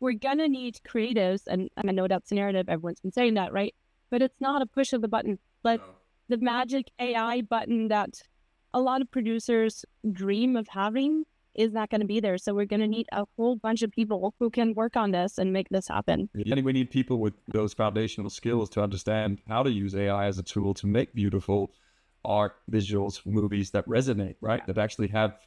we're going to need creatives, and I know that's the narrative, everyone's been saying that, right? But it's not a push of the button, but the magic AI button that a lot of producers dream of having is not going to be there. So we're going to need a whole bunch of people who can work on this and make this happen. And we need people with those foundational skills to understand how to use AI as a tool to make beautiful art, visuals, movies that resonate, right? That actually have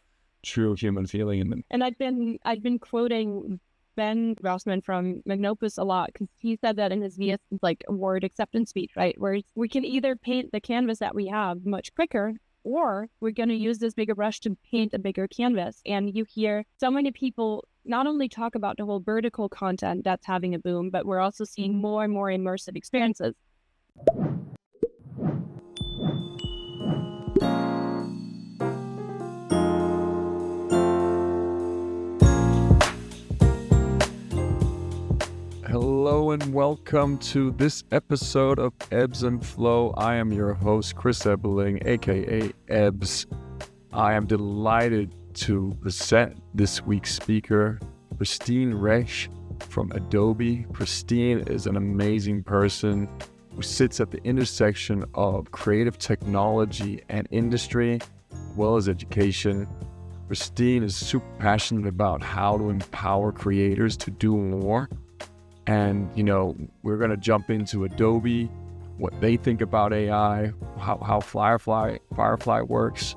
true human feeling in them. And I've been quoting Ben Grossman from Magnopus a lot, because he said that in his VS award acceptance speech, right? Where we can either paint the canvas that we have much quicker, or we're going to use this bigger brush to paint a bigger canvas. And you hear so many people not only talk about the whole vertical content that's having a boom, but we're also seeing more and more immersive experiences. Hello and welcome to this episode of Ebbs and Flow. I am your host, Chris Ebeling, aka Ebbs. I am delighted to present this week's speaker, Christine Resch from Adobe. Christine is an amazing person who sits at the intersection of creative technology and industry, as well as education. Christine is super passionate about how to empower creators to do more. And, we're going to jump into Adobe, what they think about AI, how Firefly works.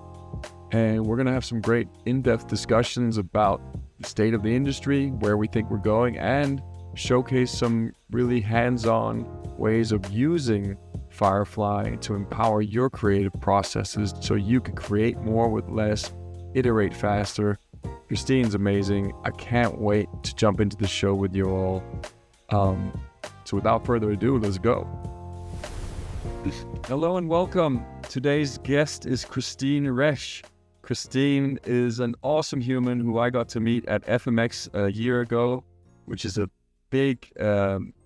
And we're going to have some great in-depth discussions about the state of the industry, where we think we're going, and showcase some really hands-on ways of using Firefly to empower your creative processes so you can create more with less, iterate faster. Christine's amazing. I can't wait to jump into the show with you all. So without further ado, let's go. Hello and welcome. Today's guest is Christine Resch. Christine is an awesome human who I got to meet at FMX a year ago, which is a big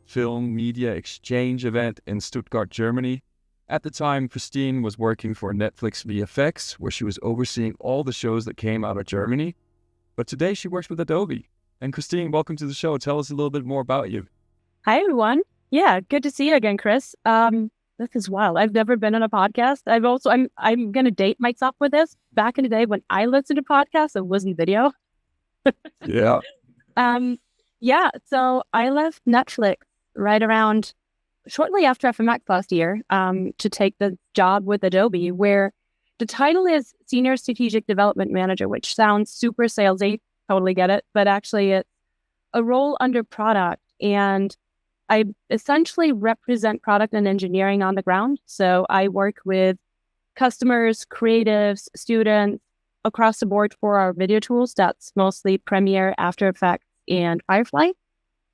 film media exchange event in Stuttgart, Germany. At the time, Christine was working for Netflix VFX, where she was overseeing all the shows that came out of Germany. But today she works with Adobe. And Christine, welcome to the show. Tell us a little bit more about you. Hi, everyone. Yeah, good to see you again, Chris. This is wild. I've never been on a podcast. I'm going to date myself with this. Back in the day when I listened to podcasts, it wasn't video. Yeah. So I left Netflix right around shortly after FMX last year to take the job with Adobe, where the title is Senior Strategic Development Manager, which sounds super salesy. Totally get it. But actually, it's a role under product. And I essentially represent product and engineering on the ground. So I work with customers, creatives, students across the board for our video tools. That's mostly Premiere, After Effects, and Firefly.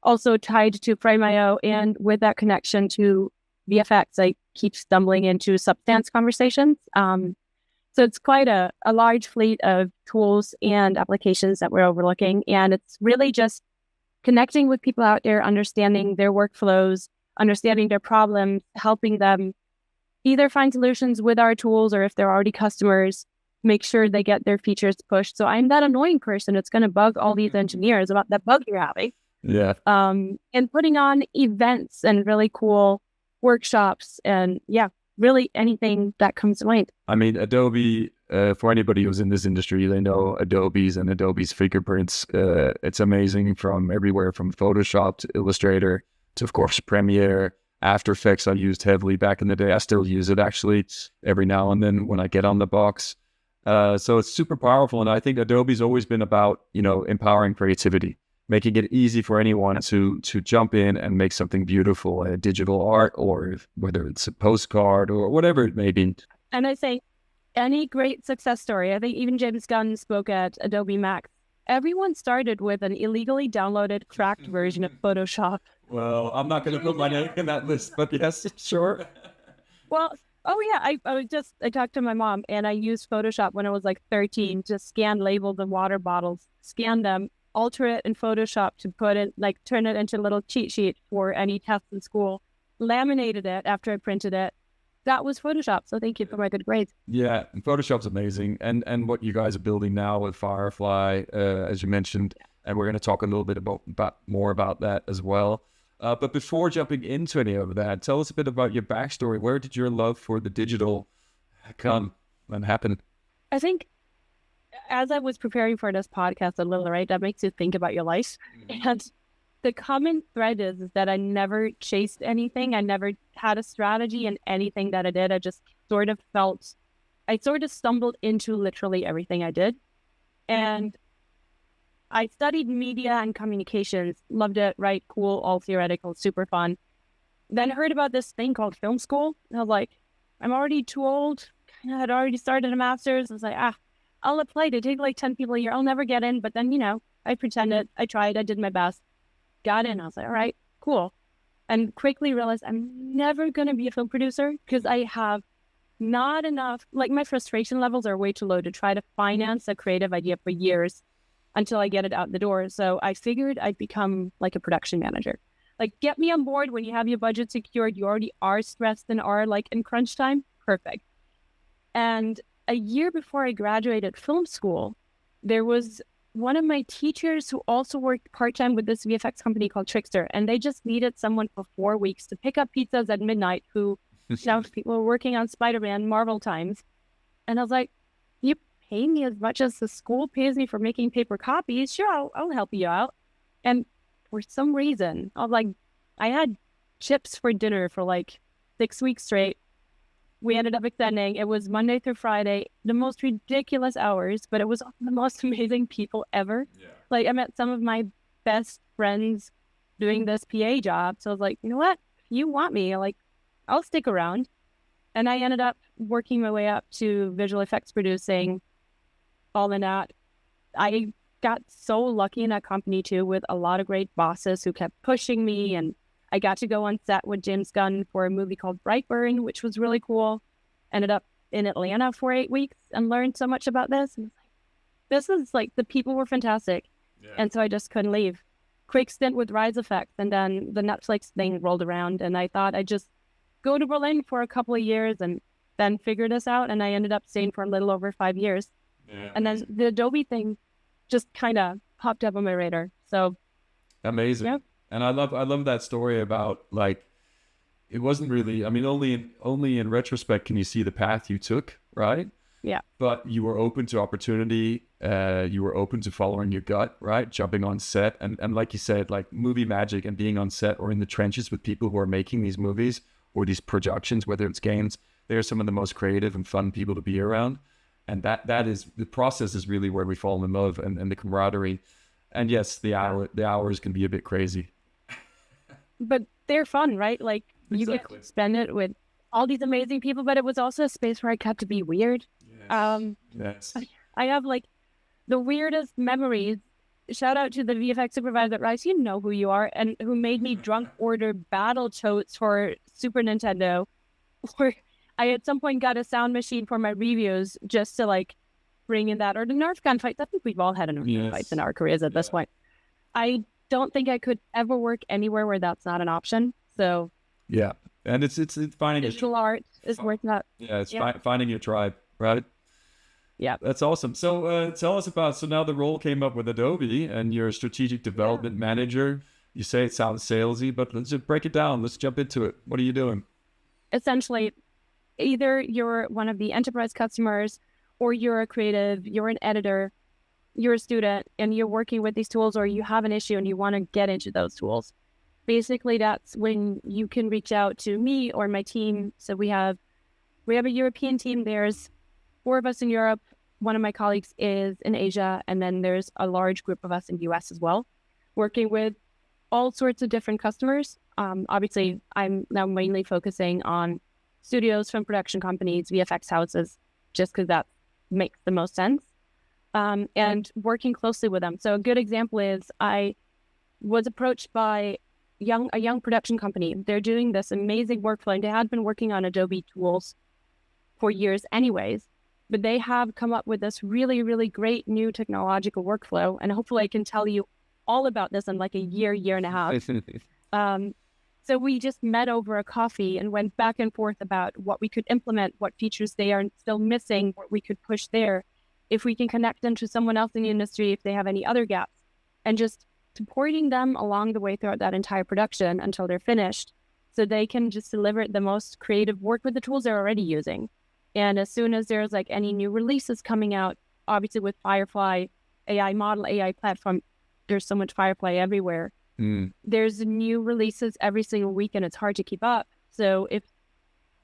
Also tied to Frame.io, and with that connection to VFX, I keep stumbling into Substance conversations. So it's quite a large fleet of tools and applications that we're overlooking. And it's really just connecting with people out there, understanding their workflows, understanding their problems, helping them either find solutions with our tools, or if they're already customers, make sure they get their features pushed. So I'm that annoying person that's going to bug all these engineers about that bug you're having. Yeah. And putting on events and really cool workshops, and really anything that comes to mind. I mean, Adobe, for anybody who's in this industry, they know Adobe's and Adobe's fingerprints. It's amazing, from everywhere from Photoshop to Illustrator to, of course, Premiere. After Effects I used heavily back in the day. I still use it, actually, every now and then when I get on the box. So it's super powerful. And I think Adobe's always been about, empowering creativity, making it easy for anyone to jump in and make something beautiful, digital art, or whether it's a postcard or whatever it may be. And I say, any great success story, I think even James Gunn spoke at Adobe Max. Everyone started with an illegally downloaded, cracked version of Photoshop. Well, I'm not going to put my name in that list, but yes, sure. Well, I talked to my mom, and I used Photoshop when I was like 13 to scan labels of water bottles, scan them, alter it in Photoshop to put it, turn it into a little cheat sheet for any tests in school, laminated it after I printed it. That was Photoshop, so thank you for my good grades. Yeah, and Photoshop's amazing. And what you guys are building now with Firefly, as you mentioned, And we're going to talk a little bit more about that as well. But before jumping into any of that, tell us a bit about your backstory. Where did your love for the digital come and happen? I think as I was preparing for this podcast a little, right, that makes you think about your life. Mm-hmm. And the common thread is that I never chased anything. I never had a strategy in anything that I did. I just sort of stumbled into literally everything I did. And I studied media and communications, loved it, right? Cool, all theoretical, super fun. Then heard about this thing called film school. And I was like, I'm already too old. I had already started a master's. I was like, I'll apply. They take like 10 people a year. I'll never get in. But then, I pretended, I tried, I did my best. Got in. I was like, all right, cool. And quickly realized I'm never going to be a film producer because I have not enough, like my frustration levels are way too low to try to finance a creative idea for years until I get it out the door. So I figured I'd become like a production manager. Like, get me on board when you have your budget secured. You already are stressed and are like in crunch time. Perfect. And a year before I graduated film school, there was one of my teachers who also worked part-time with this VFX company called Trickster, and they just needed someone for 4 weeks to pick up pizzas at midnight who, people were working on Spider-Man Marvel times. And I was like, you pay me as much as the school pays me for making paper copies? Sure, I'll help you out. And for some reason, I had chips for dinner for like 6 weeks straight. We ended up extending. It was Monday through Friday, the most ridiculous hours, but it was the most amazing people ever. Yeah. Like, I met some of my best friends doing this PA job. So I was like, you know what? If you want me, I'll stick around. And I ended up working my way up to visual effects producing, all in that. I got so lucky in that company too, with a lot of great bosses who kept pushing me, and I got to go on set with James Gunn for a movie called Brightburn, which was really cool. Ended up in Atlanta for 8 weeks and learned so much about this. And this is like, the people were fantastic. Yeah. And so I just couldn't leave. Quick stint with Rise Effects, and then the Netflix thing rolled around, and I thought I'd just go to Berlin for a couple of years and then figure this out. And I ended up staying for a little over 5 years. Yeah. And then the Adobe thing just kind of popped up on my radar. So amazing. Yep. And I love that story about, like, it wasn't really, I mean, only in retrospect can you see the path you took, right? Yeah. But you were open to opportunity. You were open to following your gut, right? Jumping on set. And like you said, like, movie magic and being on set or in the trenches with people who are making these movies or these productions, whether it's games, they're some of the most creative and fun people to be around. And that is, the process is really where we fall in love, and the camaraderie. And yes, the hours can be a bit crazy. But they're fun, right? Like, exactly. You could spend it with all these amazing people, but it was also a space where I got to be weird. Yes. Yes. I have like the weirdest memories. Shout out to the VFX supervisor at Rice, you know who you are, and who made me drunk order battle totes for Super Nintendo, where I at some point got a sound machine for my reviews just to like bring in that, or the Nerf gun fights. I think we've all had a Nerf gun fights in our careers at this point. I don't think I could ever work anywhere where that's not an option. So yeah, and it's finding digital art is worth that. Yeah, it's finding your tribe, right? Yeah, that's awesome. So tell us about, so now the role came up with Adobe, and you're a strategic development manager. You say it sounds salesy, but let's just break it down. Let's jump into it. What are you doing? Essentially, either you're one of the enterprise customers, or you're a creative, you're an editor, you're a student, and you're working with these tools, or you have an issue and you want to get into those tools. Basically, that's when you can reach out to me or my team. So we have a European team. There's 4 of us in Europe. One of my colleagues is in Asia, and then there's a large group of us in the US as well, working with all sorts of different customers. Obviously, I'm now mainly focusing on studios, film production companies, VFX houses, just because that makes the most sense. And working closely with them. So a good example is I was approached by a young production company. They're doing this amazing workflow, and they had been working on Adobe tools for years anyways, but they have come up with this really, really great new technological workflow. And hopefully I can tell you all about this in like a year and a half. So we just met over a coffee and went back and forth about what we could implement, what features they are still missing, what we could push there, if we can connect them to someone else in the industry, if they have any other gaps. and just supporting them along the way throughout that entire production until they're finished, so they can just deliver the most creative work with the tools they're already using. And as soon as there's like any new releases coming out, obviously with Firefly AI model, AI platform, there's so much Firefly everywhere. There's new releases every single week and it's hard to keep up. So if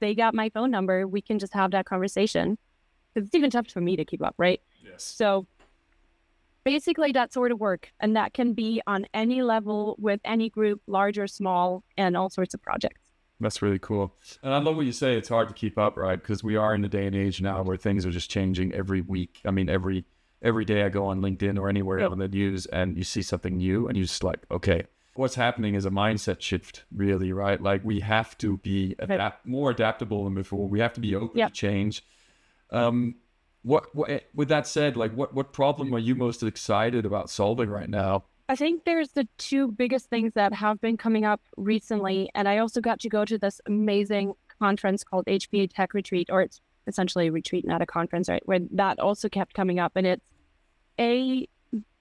they got my phone number, we can just have that conversation. Because it's even tough for me to keep up, right? Yes. So basically that sort of work, and that can be on any level with any group, large or small, and all sorts of projects. That's really cool. And I love what you say. It's hard to keep up, right? Because we are in a day and age now where things are just changing every week. I mean, every day I go on LinkedIn or anywhere on the news and you see something new and you're just like, okay, what's happening is a mindset shift, really, right? Like we have to be more adaptable than before. We have to be open to change. What with that said, like what problem are you most excited about solving right now? I think there's the two biggest things that have been coming up recently, and I also got to go to this amazing conference called HPA Tech Retreat, or it's essentially a retreat, not a conference, right? Where that also kept coming up, and it's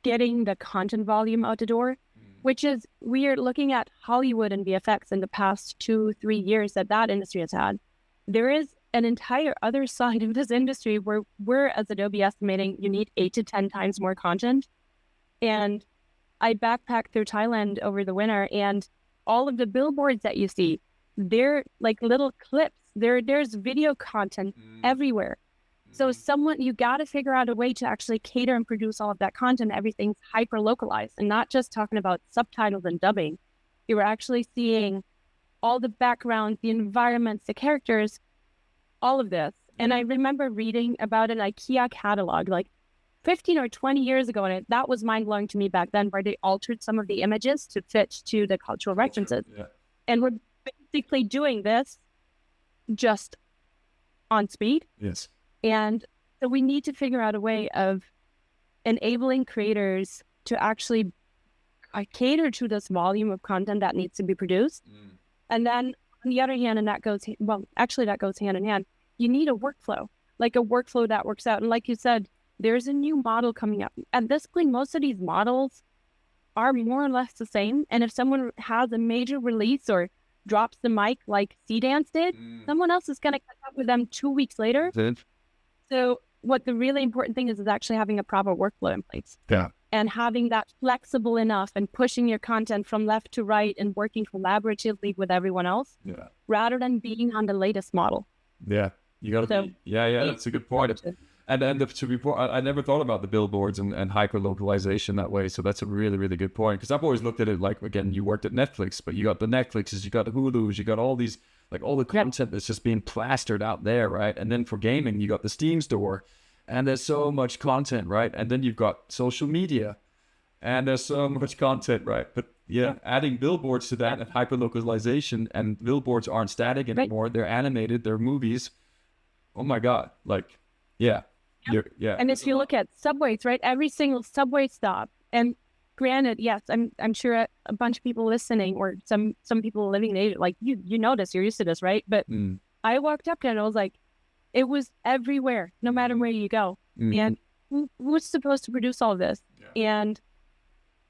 getting the content volume out the door, which is we are looking at Hollywood and VFX in the past 2-3 years that industry has had. There is an entire other side of this industry where we're, as Adobe, estimating you need 8 to 10 times more content. And I backpacked through Thailand over the winter, and all of the billboards that you see, they're like little clips. There's video content everywhere. So you got to figure out a way to actually cater and produce all of that content. Everything's hyper localized, and not just talking about subtitles and dubbing. You're actually seeing all the backgrounds, the environments, the characters, all of this. And I remember reading about an IKEA catalog like 15 or 20 years ago, and that was mind-blowing to me back then, where they altered some of the images to fit to the cultural references. And we're basically doing this just on speed. Yes. And so we need to figure out a way of enabling creators to actually cater to this volume of content that needs to be produced. And then on the other hand, and that goes hand in hand, you need a workflow, like a workflow that works out. And like you said, there's a new model coming up. At this point, most of these models are more or less the same. And if someone has a major release or drops the mic like C-Dance did, someone else is going to catch up with them 2 weeks later. So what the really important thing is actually having a proper workflow in place. Yeah. And having that flexible enough and pushing your content from left to right and working collaboratively with everyone else, rather than being on the latest model. Yeah. You got to that's a good point. And I never thought about the billboards and hyper localization that way. So that's a really, really good point. Because I've always looked at it like, again, you worked at Netflix, but you got the Netflixes, you got the Hulus, you got all these, like all the content that's just being plastered out there, right? And then for gaming, you got the Steam store, and there's so much content, right? And then you've got social media, and there's so much content, right? But adding billboards to that and hyper localization, and billboards aren't static anymore. They're animated, they're movies. Oh my God. Like, And if you look at subways, right? Every single subway stop, and granted, yes, I'm sure a bunch of people listening, or some people living in Asia, like you know this, you're used to this, right? But I walked up there and I was like, it was everywhere, no matter where you go. And who's supposed to produce all of this? And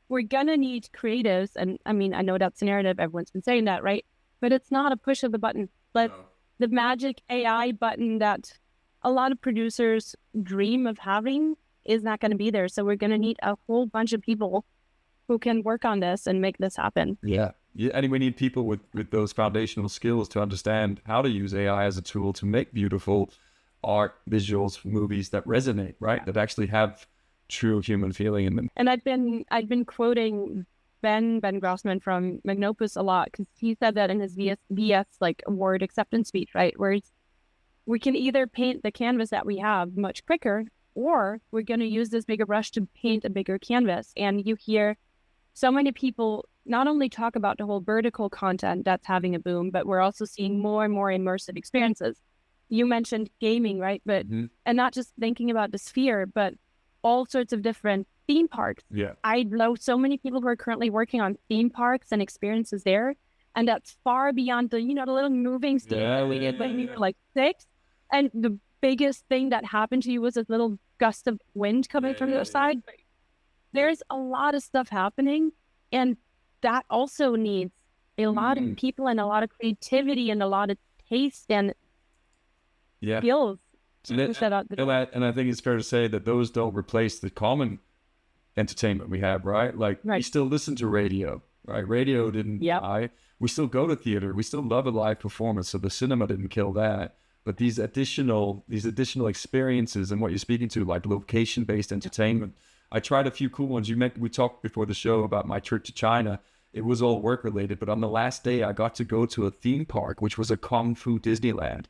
we're gonna need creatives. And I mean, I know that's the narrative, everyone's been saying that, right? But it's not a push of the button, but the magic AI button that a lot of producers dream of having is not going to be there. So we're going to need a whole bunch of people who can work on this and make this happen. Yeah. And we need people with those foundational skills to understand how to use AI as a tool to make beautiful art, visuals, movies that resonate, right? That actually have true human feeling in them. And I've been quoting Ben Grossman from Magnopus a lot, because he said that in his VS like award acceptance speech, right? Where we can either paint the canvas that we have much quicker, or we're going to use this bigger brush to paint a bigger canvas. And you hear so many people not only talk about the whole vertical content that's having a boom, but we're also seeing more and more immersive experiences. You mentioned gaming, right? But and not just thinking about the sphere, but all sorts of different theme parks. Yeah. I know so many people who are currently working on theme parks and experiences there. And that's far beyond the, the little moving stage that we did when you were like 6. And the biggest thing that happened to you was this little gust of wind coming from the other side. there's a lot of stuff happening, and that also needs a lot of people and a lot of creativity and a lot of taste and skills. And I think it's fair to say that those don't replace the common entertainment we have, right? Like we still listen to radio, right? Radio didn't die. We still go to theater. We still love a live performance. So the cinema didn't kill that. But these additional experiences and what you're speaking to, like location-based entertainment. I tried a few cool ones. We talked before the show about my trip to China. It was all work related, but on the last day I got to go to a theme park, which was a Kung Fu Disneyland.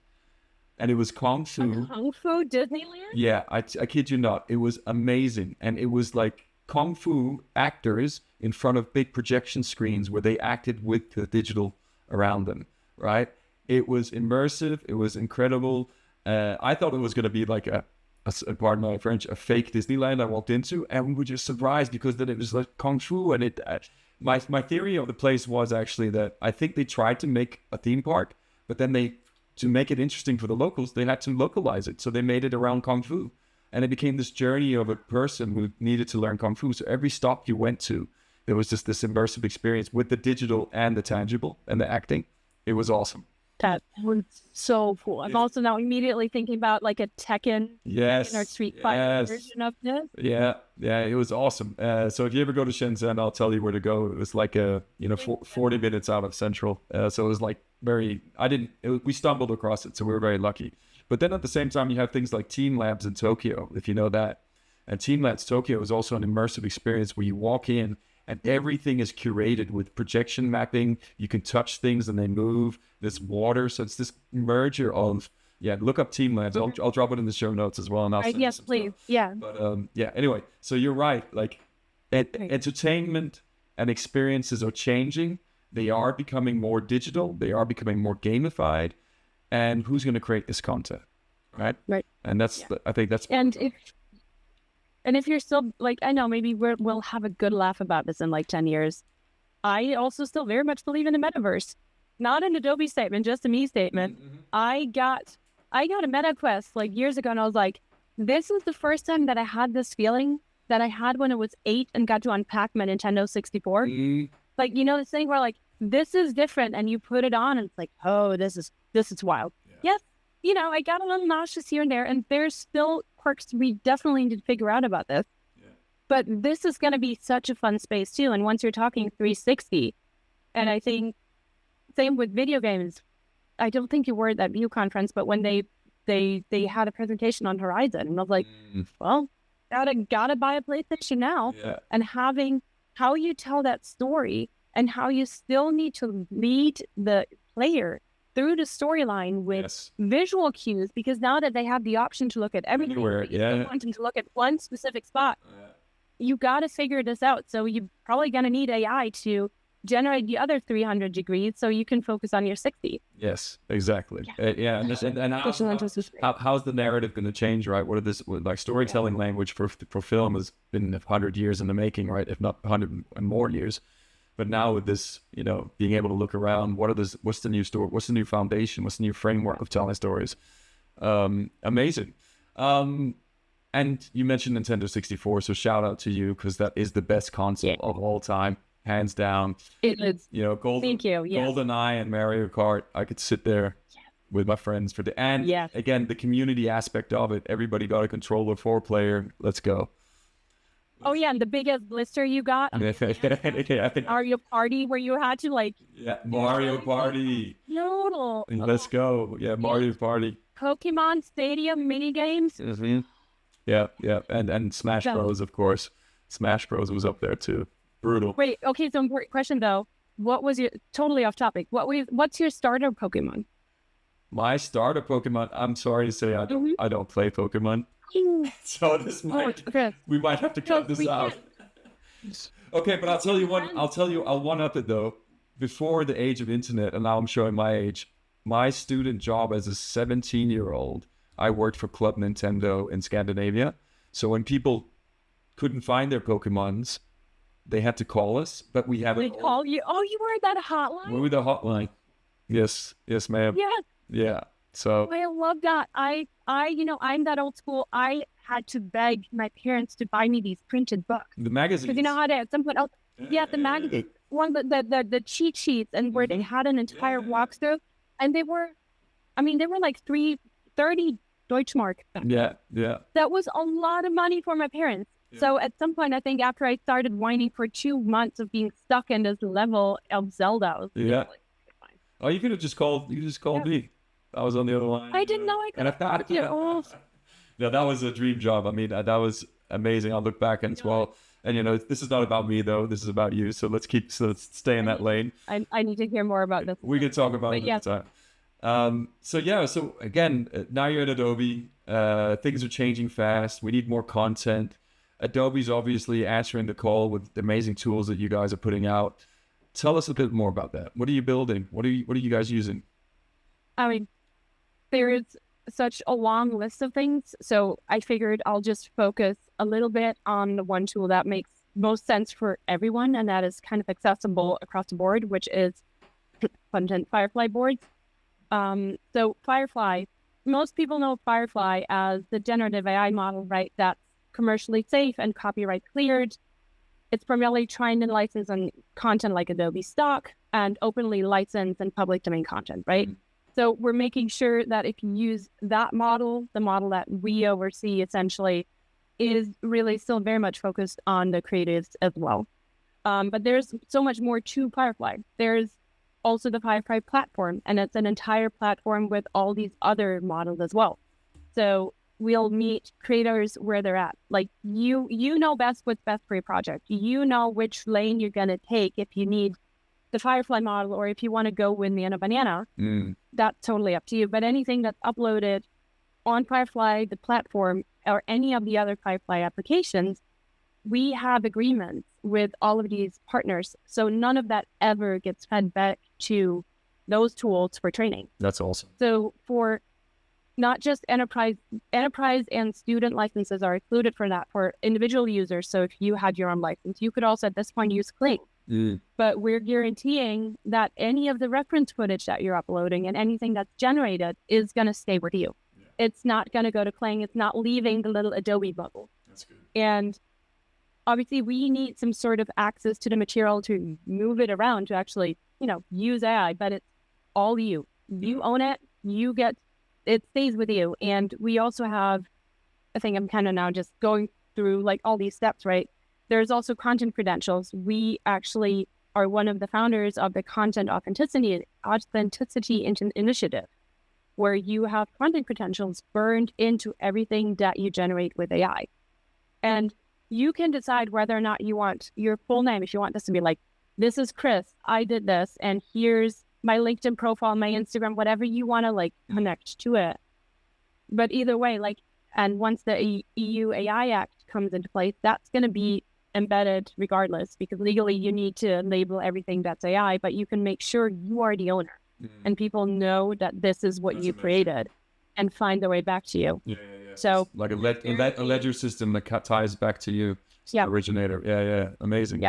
And it was Kung Fu. A Kung Fu Disneyland? Yeah, I kid you not. It was amazing. And it was like Kung Fu actors in front of big projection screens where they acted with the digital around them, right? It was immersive. It was incredible. I thought it was going to be like pardon my French, a fake Disneyland I walked into, and we were just surprised because then it was like Kung Fu. And my theory of the place was actually that I think they tried to make a theme park, but then to make it interesting for the locals, they had to localize it. So they made it around Kung Fu. And it became this journey of a person who needed to learn Kung Fu. So every stop you went to, there was just this immersive experience with the digital and the tangible and the acting. It was awesome. That was so cool. I'm also now immediately thinking about like a Tekken or Street Fighter version of this. Yeah, it was awesome. So if you ever go to Shenzhen, I'll tell you where to go. It was like 40 minutes out of Central. So it was like we stumbled across it, so we were very lucky. But then at the same time, you have things like Team Labs in Tokyo, if you know that. And Team Labs Tokyo is also an immersive experience where you walk in and everything is curated with projection mapping. You can touch things and they move. There's water. So it's this merger of, look up Team Labs. I'll drop it in the show notes as well. And I'll send yes, please. Stuff. Yeah. But anyway, so you're right. Like entertainment and experiences are changing. They are becoming more digital. They are becoming more gamified. And who's going to create this content, right? Right. And I think that's. And if you're still like, I know maybe we'll have a good laugh about this in like 10 years. I also still very much believe in the metaverse, not an Adobe statement, just a me statement. Mm-hmm. I got a meta quest like years ago, and I was like, this is the first time that I had this feeling that I had when I was 8 and got to unpack my Nintendo 64. Mm-hmm. Like, this thing where like, this is different, and you put it on and it's like, oh, this is wild. Yeah. Yes, I got a little nauseous here and there, and there's still quirks we definitely need to figure out about this. Yeah. But this is going to be such a fun space too. And once you're talking 360, and I think same with video games, I don't think you were at that View conference, but when they had a presentation on Horizon, and I was like, well, gotta buy a PlayStation now. Yeah. And having how you tell that story and how you still need to lead the player through the storyline with visual cues, because now that they have the option to look at everything, wanting to look at one specific spot, you got to figure this out. So you're probably going to need AI to generate the other 300 degrees so you can focus on your 60. Yes, exactly. And how's the narrative going to change, right? What are this like storytelling language for film has been 100 years in the making, right? If not 100 and more years. But now with this, being able to look around, what's the new story? What's the new foundation? What's the new framework of telling stories? Amazing. And you mentioned Nintendo 64, so shout out to you, because that is the best console of all time, hands down. It is. Thank you. Yes. GoldenEye and Mario Kart. I could sit there with my friends again, the community aspect of it. Everybody got a controller, 4-player. Let's go. Oh yeah, and the biggest blister you got? Mario Party, where you had to Mario Party. Noodle. Let's go. Yeah, Mario Party. Pokemon Stadium mini games. Mm-hmm. Yeah, and Smash Bros, of course. Smash Bros was up there too. Brutal. Wait, okay, so important question though. What was your totally off topic? What's your starter Pokemon? My starter Pokemon. I'm sorry to say, I don't play Pokemon. So we might have to cut this out. Okay, but I'll tell you I'll one up it though. Before the age of internet, and now I'm showing my age, my student job as a 17-year-old, I worked for Club Nintendo in Scandinavia. So when people couldn't find their Pokemons, they had to call us, but we have They call you? Oh, you were at that hotline? We were the hotline. Yes, ma'am. Yes. Yeah. So I love that. I'm that old school. I had to beg my parents to buy me these printed books. The magazines. Because you know how at some point else, the magazine, the cheat sheets, and where they had an entire walkthrough, and they were like 30 Deutschmark. Yeah. That was a lot of money for my parents. Yeah. So at some point, I think after I started whining for 2 months of being stuck in this level of Zelda, I was like, fine. Oh, you could have just called. You just called me. I was on the other line. I didn't know I could. And I thought, no, that was a dream job. I mean, that was amazing. I'll look back and and this is not about me though. This is about you. So let's stay in that lane. I need to hear more about this. We can talk about it another time. So again, now you're at Adobe. Things are changing fast. We need more content. Adobe's obviously answering the call with the amazing tools that you guys are putting out. Tell us a bit more about that. What are you building? What are you guys using? I mean, there is such a long list of things. So I figured I'll just focus a little bit on the one tool that makes most sense for everyone, and that is kind of accessible across the board, which is content Firefly boards. So Firefly, most people know Firefly as the generative AI model, right? That's commercially safe and copyright cleared. It's primarily trying to license on content like Adobe stock and openly licensed and public domain content, right? So we're making sure that if you use that model, the model that we oversee essentially is really still very much focused on the creatives as well. But there's so much more to Firefly. There's also the Firefly platform, and it's an entire platform with all these other models as well. So we'll meet creators where they're at. Like you know best what's best for your project. You know which lane you're going to take if you need the Firefly model or if you want to go with Nano Banana. That's totally up to you. But anything that's uploaded on Firefly, the platform, or any of the other Firefly applications, we have agreements with all of these partners. So none of that ever gets fed back to those tools for training. That's awesome. So for not just enterprise and student licenses are included for that for individual users. So if you had your own license, you could also at this point use Kling. But we're guaranteeing that any of the reference footage that you're uploading and anything that's generated is going to stay with you. It's not going to go to Kling. It's not leaving the little Adobe bubble. That's good. And obviously we need some sort of access to the material to move it around to actually, use AI, but it's all you. You own it. It stays with you. And we also have, I think I'm kind of now just going through like all these steps, right? There's also content credentials. We actually are one of the founders of the Content Authenticity Initiative, where you have content credentials burned into everything that you generate with AI. And you can decide whether or not you want your full name, if you want this to be like, this is Chris, I did this, and here's my LinkedIn profile, my Instagram, whatever you want to like connect to it. But either way, and once the EU AI Act comes into place, that's going to be embedded regardless, because legally you need to label everything that's AI, but you can make sure you are the owner and people know that this is what you created and find their way back to you. So like a ledger system that ties back to you, the originator. Amazing.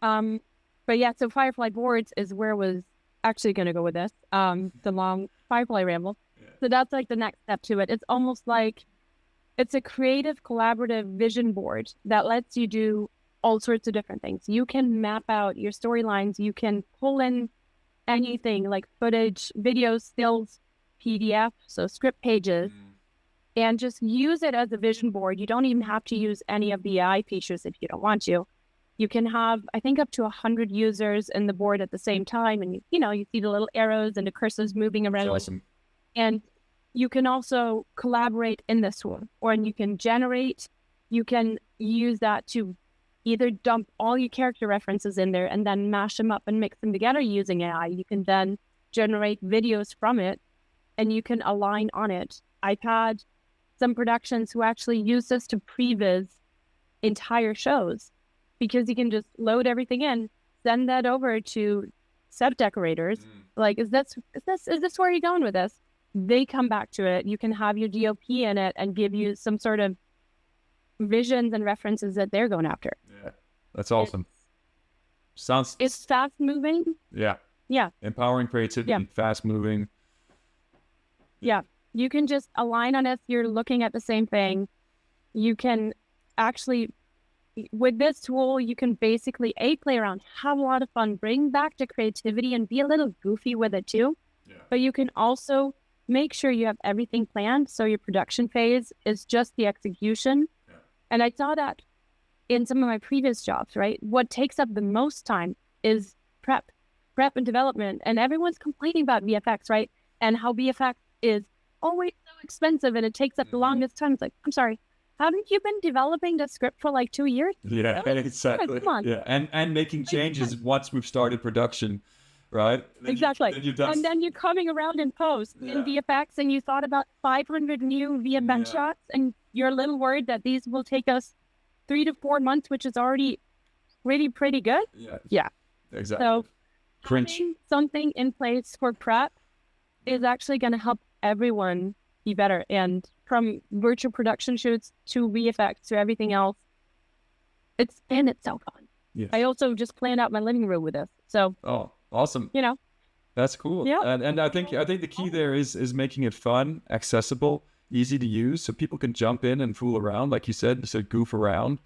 So Firefly boards is where I was actually going to go with this, the long Firefly ramble. So that's like the next step to it. It's almost like it's a creative, collaborative vision board that lets you do all sorts of different things. You can map out your storylines. You can pull in anything like footage, videos, stills, PDF, so script pages, and just use it as a vision board. You don't even have to use any of the AI features if you don't want to. You can have, I think, up to 100 users in the board at the same time. And, you see the little arrows and the cursors moving around. That's awesome. And you can also collaborate in this tool, or you can use that to either dump all your character references in there and then mash them up and mix them together using AI. You can then generate videos from it and you can align on it. I've had some productions who actually use this to previs entire shows, because you can just load everything in, send that over to set decorators. Like, is this where you're going with this? They come back to it. You can have your DOP in it and give you some sort of visions and references that they're going after. Yeah, that's awesome. It's fast moving. Yeah. Empowering creativity, fast moving. Yeah. You can just align on it. You're looking at the same thing. you can actually, with this tool, you can basically play around, have a lot of fun, bring back the creativity and be a little goofy with it too. Yeah. But you can also make sure you have everything planned. So your production phase is just the execution. Yeah. And I saw that in some of my previous jobs, right? What takes up the most time is prep and development. And everyone's complaining about VFX, right? And how VFX is always so expensive and it takes up the longest time. It's like, I'm sorry, haven't you been developing the script for like 2 years? Yeah, exactly. Come on. Yeah, and making changes once we've started production, right? Exactly. And then you're coming around in post in VFX and you thought about 500 new VFX shots and you're a little worried that these will take us 3 to 4 months, which is already pretty good. Yeah. Exactly. So having something in place for prep is actually going to help everyone be better. And from virtual production shoots to VFX to everything else, it's so fun. Yes. I also just planned out my living room with this. So awesome. That's cool. Yeah. And I think the key there is making it fun, accessible, easy to use, so people can jump in and fool around, like you said, so goof around.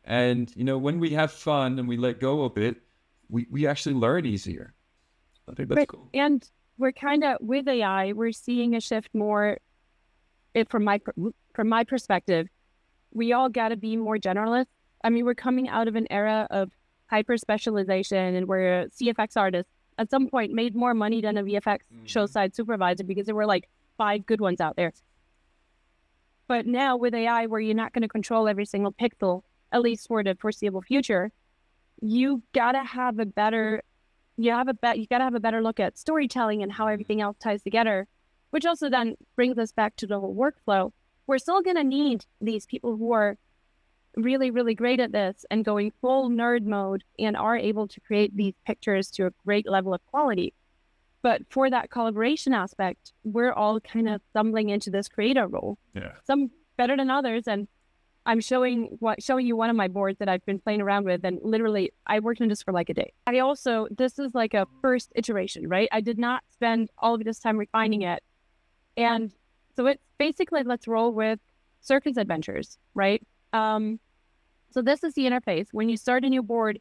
And when we have fun and we let go a bit, we actually learn easier. I think that's cool. And we're kind of, with AI, we're seeing a shift more. From my perspective, we all got to be more generalists. I mean, we're coming out of an era of hyper specialization, and where CFX artists at some point made more money than a VFX show side supervisor because there were like 5 good ones out there. But now with AI, where you're not going to control every single pixel, at least for the foreseeable future, you gotta have a better look at storytelling and how everything else ties together. Which also then brings us back to the whole workflow. We're still going to need these people who are really, really great at this and going full nerd mode and are able to create these pictures to a great level of quality. But for that collaboration aspect, we're all kind of stumbling into this creator role. Yeah. Some better than others. And I'm showing you one of my boards that I've been playing around with. And literally, I worked on this for like a day. This is like a first iteration, right? I did not spend all of this time refining it. And so it's basically, let's roll with circus adventures, right? So this is the interface. When you start a new board,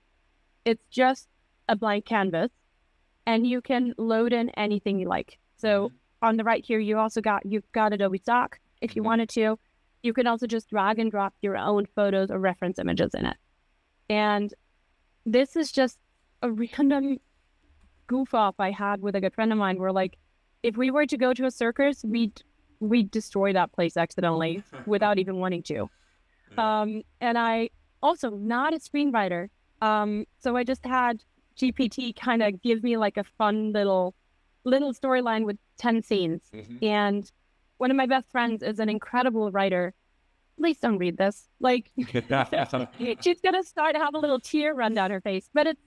it's just a blank canvas and you can load in anything you like. So on the right here, you've got Adobe Stock if you wanted to. You can also just drag and drop your own photos or reference images in it. And this is just a random goof off I had with a good friend of mine where, like, if we were to go to a circus, we'd destroy that place accidentally without even wanting to. And I also not a screenwriter. So I just had GPT kind of give me like a fun little storyline with 10 scenes. And one of my best friends is an incredible writer. Please don't read this. Like, she's going to start to have a little tear run down her face, but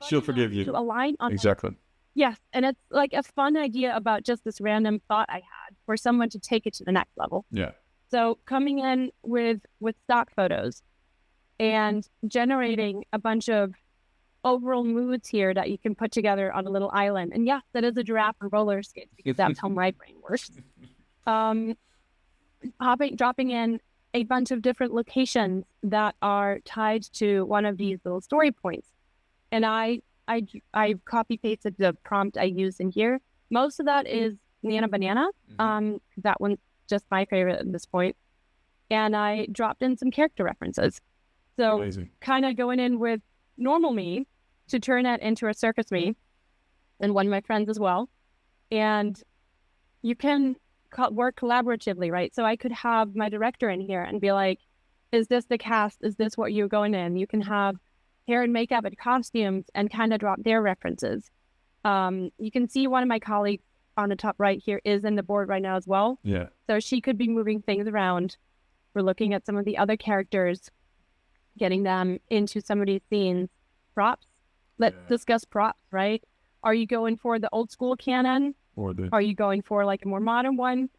she'll forgive you. To align on exactly. Yes, and it's like a fun idea about just this random thought I had for someone to take it to the next level. Yeah. So coming in with stock photos and generating a bunch of overall moods here that you can put together on a little island. And yes, that is a giraffe and roller skates because that's how my brain works. Dropping in a bunch of different locations that are tied to one of these little story points. And I copy pasted the prompt I used in here. Most of that is Nana Banana. That one's just my favorite at this point. And I dropped in some character references. So kind of going in with normal me to turn that into a circus me and one of my friends as well. And you can work collaboratively, right? So I could have my director in here and be like, is this the cast? Is this what you're going in? You can have hair and makeup and costumes and kind of drop their references. You can see one of my colleagues on the top right here is in the board right now as well. Yeah. So she could be moving things around. We're looking at some of the other characters, getting them into some of these scenes. Props. Let's discuss props, right? Are you going for the old school canon? Are you going for like a more modern one?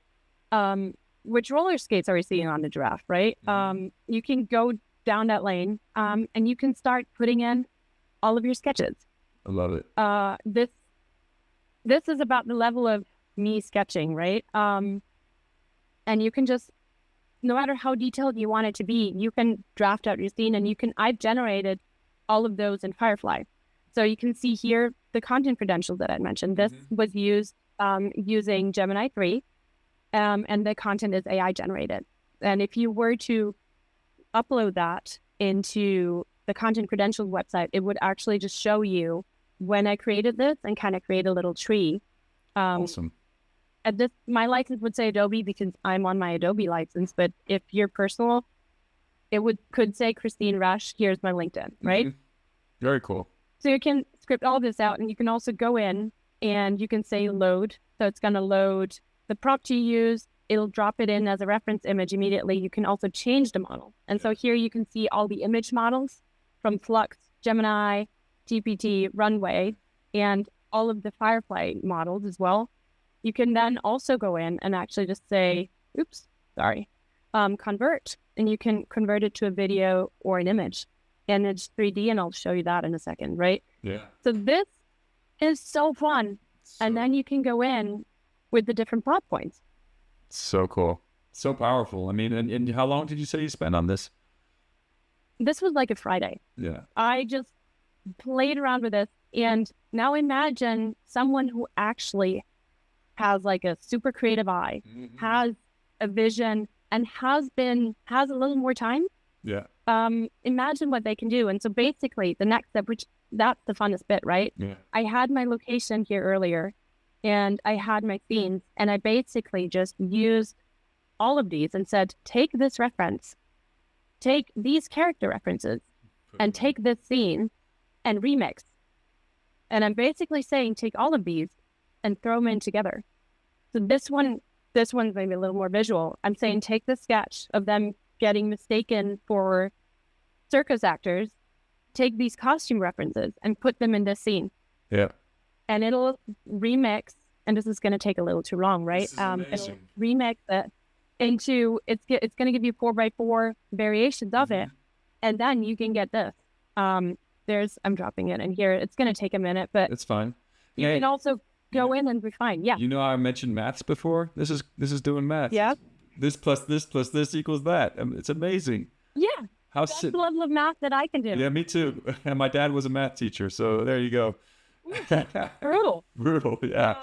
Which roller skates are we seeing on the giraffe, right? You can go down that lane and you can start putting in all of your sketches. I love it. This is about the level of me sketching, right? And you can just no matter how detailed you want it to be, you can draft out your scene, and I've generated all of those in Firefly. So you can see here the content credentials that I mentioned. This was used using Gemini 3, and the content is AI generated. And if you were to upload that into the content credentials website, it would actually just show you when I created this and kind of create a little tree. Awesome. My license would say Adobe because I'm on my Adobe license, but if you're personal, it could say Christine Resch, here's my LinkedIn, right? Mm-hmm. Very cool. So you can script all this out, and you can also go in and you can say load. So it's going to load the prompt you use. It'll drop it in as a reference image immediately. You can also change the model. And so here you can see all the image models from Flux, Gemini, GPT, Runway, and all of the Firefly models as well. You can then also go in and actually just say, convert, and you can convert it to a video or an image. And it's 3D, and I'll show you that in a second, right? Yeah. So this is so fun. And then you can go in with the different plot points. So cool. So powerful. I mean, and how long did you say you spent on this? This was like a Friday. Yeah. I just played around with this. And now imagine someone who actually has like a super creative eye, has a vision, and has a little more time. Yeah. Imagine what they can do. And so basically the next step, which that's the funnest bit, right? Yeah. I had my location here earlier, and I had my scenes, and I basically just used all of these and said, take this reference, take these character references, and take this scene and remix. And I'm basically saying, take all of these and throw them in together. So this one's maybe a little more visual. I'm saying, take the sketch of them getting mistaken for circus actors, take these costume references and put them in this scene. Yeah. And it'll remix, and this is going to take a little too long, right? It'll remix it into, it's going to give you 4x4 variations of it. And then you can get this. I'm dropping it in here. It's going to take a minute, but it's fine. You can also go in and refine. Yeah. You know how I mentioned maths before? This is doing math. Yeah. This plus this equals that. It's amazing. Yeah. That's the level of math that I can do. Yeah, me too. And my dad was a math teacher, so there you go. Brutal. Brutal, yeah.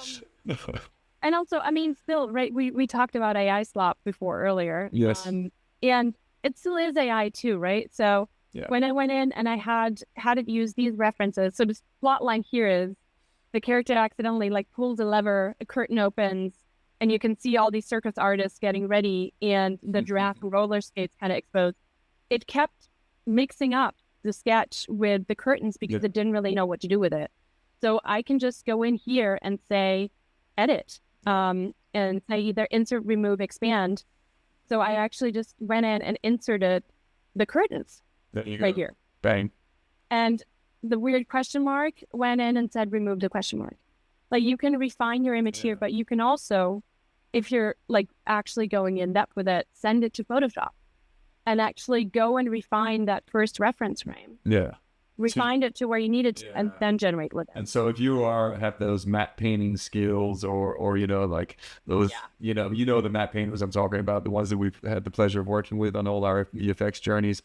And also, I mean, still, right, we talked about AI slop before earlier. Yes. And it still is AI too, right? So when I went in and I had it use these references, so this plot line here is the character accidentally like pulls a lever, a curtain opens, and you can see all these circus artists getting ready, and the giraffe roller skates kind of exposed. It kept mixing up the sketch with the curtains because it didn't really know what to do with it. So I can just go in here and say, edit, and say either insert, remove, expand. So I actually just went in and inserted the curtains right here. Bang. And the weird question mark went in and said, remove the question mark. Like, you can refine your image here, but you can also, if you're like actually going in depth with it, send it to Photoshop and actually go and refine that first reference frame. Yeah. Refine it to where you need it to, and then generate with it. And so if you have those matte painting skills or like those, the matte painters I'm talking about, the ones that we've had the pleasure of working with on all our VFX journeys,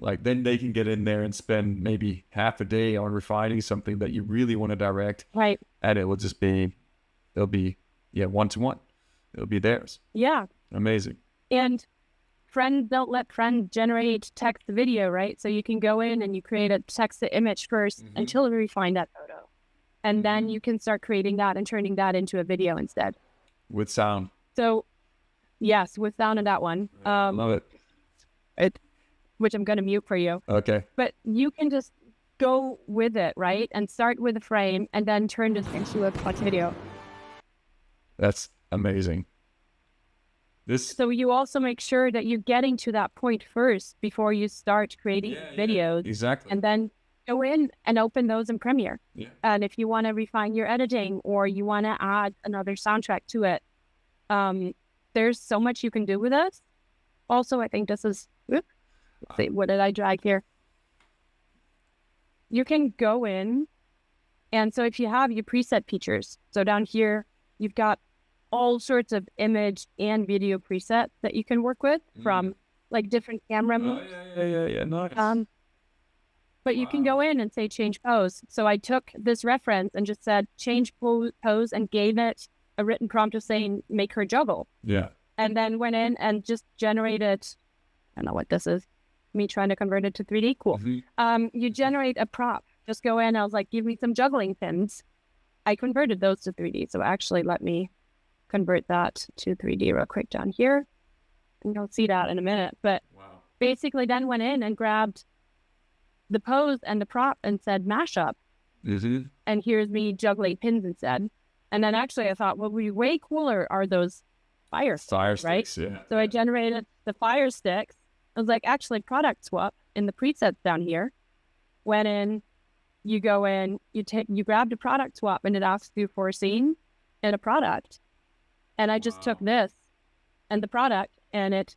like then they can get in there and spend maybe half a day on refining something that you really want to direct. Right. And it will just be, it'll be, one-to-one. It'll be theirs. Yeah. Amazing. And friends don't let friends generate text to video, right? So you can go in and you create a text to image first until you refine that photo. And then you can start creating that and turning that into a video instead. With sound. So, yes, with sound in that one. Love it. Which I'm going to mute for you. Okay. But you can just go with it, right? And start with a frame and then turn this into a video. That's amazing. So you also make sure that you're getting to that point first before you start creating videos. Exactly. And then go in and open those in Premiere. Yeah. And if you want to refine your editing or you want to add another soundtrack to it, there's so much you can do with this. Also, I think this is... Let's see, what did I drag here? You can go in, and so if you have your preset features, so down here, you've got all sorts of image and video presets that you can work with from like different camera moves. Yeah. Nice. But you can go in and say change pose. So I took this reference and just said change pose and gave it a written prompt of saying make her juggle. Yeah. And then went in and just generated, I don't know what this is, me trying to convert it to 3D. Cool. You generate a prop. Just go in. I was like, give me some juggling pins. I converted those to 3D. So actually, let me convert that to 3D real quick down here. And you'll see that in a minute. But basically then went in and grabbed the pose and the prop and said mashup. And here's me juggling pins instead. And then actually I thought what would be way cooler are those fire sticks, right? Yeah. So I generated the fire sticks. I was like, actually product swap in the presets down here. Went in, you go in, you grab the product swap and it asks you for a scene and a product. And I just took this and the product and it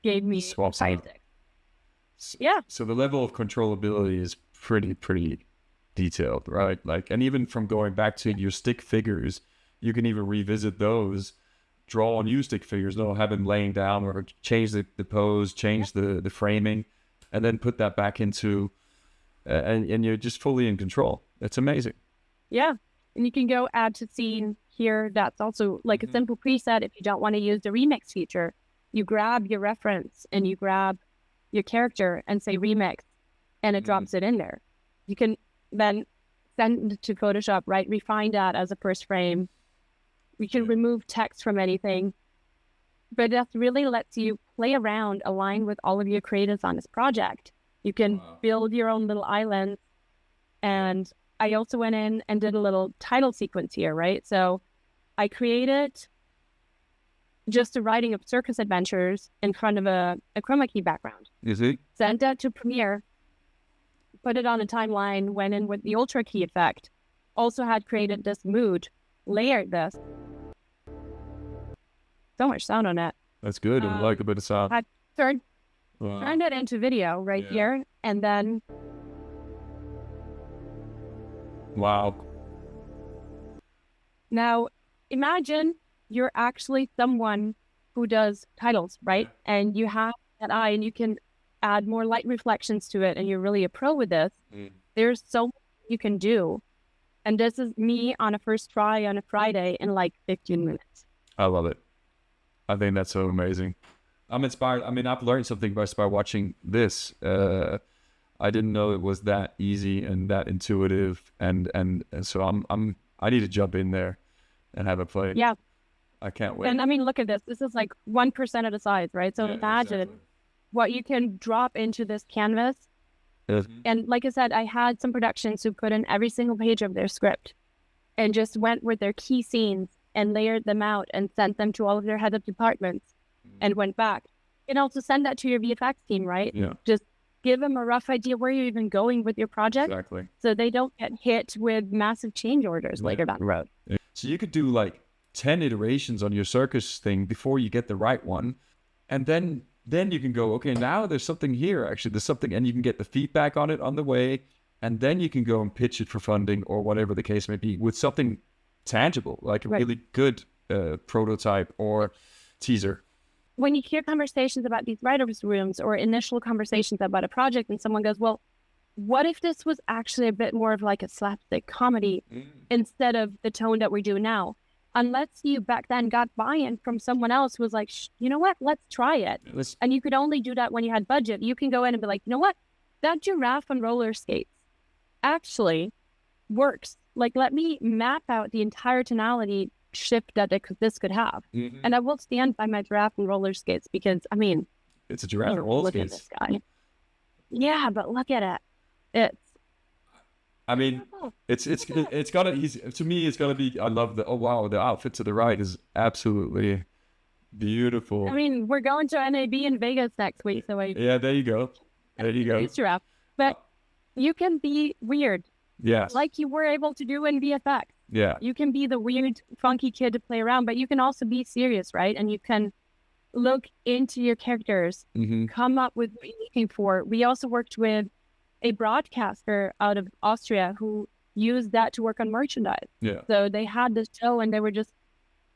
gave me fire sticks. Yeah. So the level of controllability is pretty detailed, right? Like, and even from going back to your stick figures, you can even revisit those, draw on new stick figures, have them laying down or change the pose, change the framing, and then put that back into, and you're just fully in control. It's amazing. Yeah. And you can go add to scene here. That's also like a simple preset. If you don't want to use the remix feature, you grab your reference and you grab your character and say remix and it drops it in there. You can then send it to Photoshop, right? Refine that as a first frame. We can remove text from anything, but that really lets you play around, align with all of your creatives on this project. You can build your own little island. And I also went in and did a little title sequence here, right? So I created just a writing of Circus Adventures in front of a chroma key background. Sent that to Premiere, put it on a timeline, went in with the Ultra Key effect, also had created this mood, layered this. So much sound on it. That's good. I like a bit of sound. I turned it into video here, and then... Wow. Now, imagine you're actually someone who does titles, right? And you have that eye and you can add more light reflections to it and you're really a pro with this. There's so much you can do. And this is me on a first try on a Friday in like 15 minutes. I love it. I think that's so amazing. I'm inspired. I mean, I've learned something by watching this. I didn't know it was that easy and that intuitive. And so I need to jump in there and have a play. Yeah. I can't wait. And I mean, look at this. This is like 1% of the size, right? So imagine what you can drop into this canvas. And like I said, I had some productions who put in every single page of their script and just went with their key scenes and layered them out and sent them to all of their head of departments and went back. And also send that to your VFX team, right? Yeah. Just give them a rough idea where you're even going with your project. Exactly. So they don't get hit with massive change orders later down the road. So you could do like 10 iterations on your circus thing before you get the right one. And then you can go, okay, now there's something here. Actually, there's something, and you can get the feedback on it on the way. And then you can go and pitch it for funding or whatever the case may be with something tangible, like a really good prototype or teaser. When you hear conversations about these writers' rooms or initial conversations about a project and someone goes, well, what if this was actually a bit more of like a slapstick comedy instead of the tone that we do now? Unless you back then got buy-in from someone else who was like, you know what, let's try it. And you could only do that when you had budget. You can go in and be like, you know what, that giraffe on roller skates actually works. Like, let me map out the entire tonality shift that this could have. And I will stand by my giraffe and roller skates because, I mean, it's a giraffe and roller skates. Look at this guy. Yeah, but look at it. I mean, it's gotta. To me, it's gotta be. I love the. Oh wow, the outfit to the right is absolutely beautiful. I mean, we're going to NAB in Vegas next week, so yeah, there you go. There you go. Giraffe, but you can be weird. Yes. Like you were able to do in VFX. Yeah. You can be the weird, funky kid to play around, but you can also be serious, right? And you can look into your characters, come up with what you're looking for. We also worked with a broadcaster out of Austria who used that to work on merchandise. Yeah. So they had this show and they were just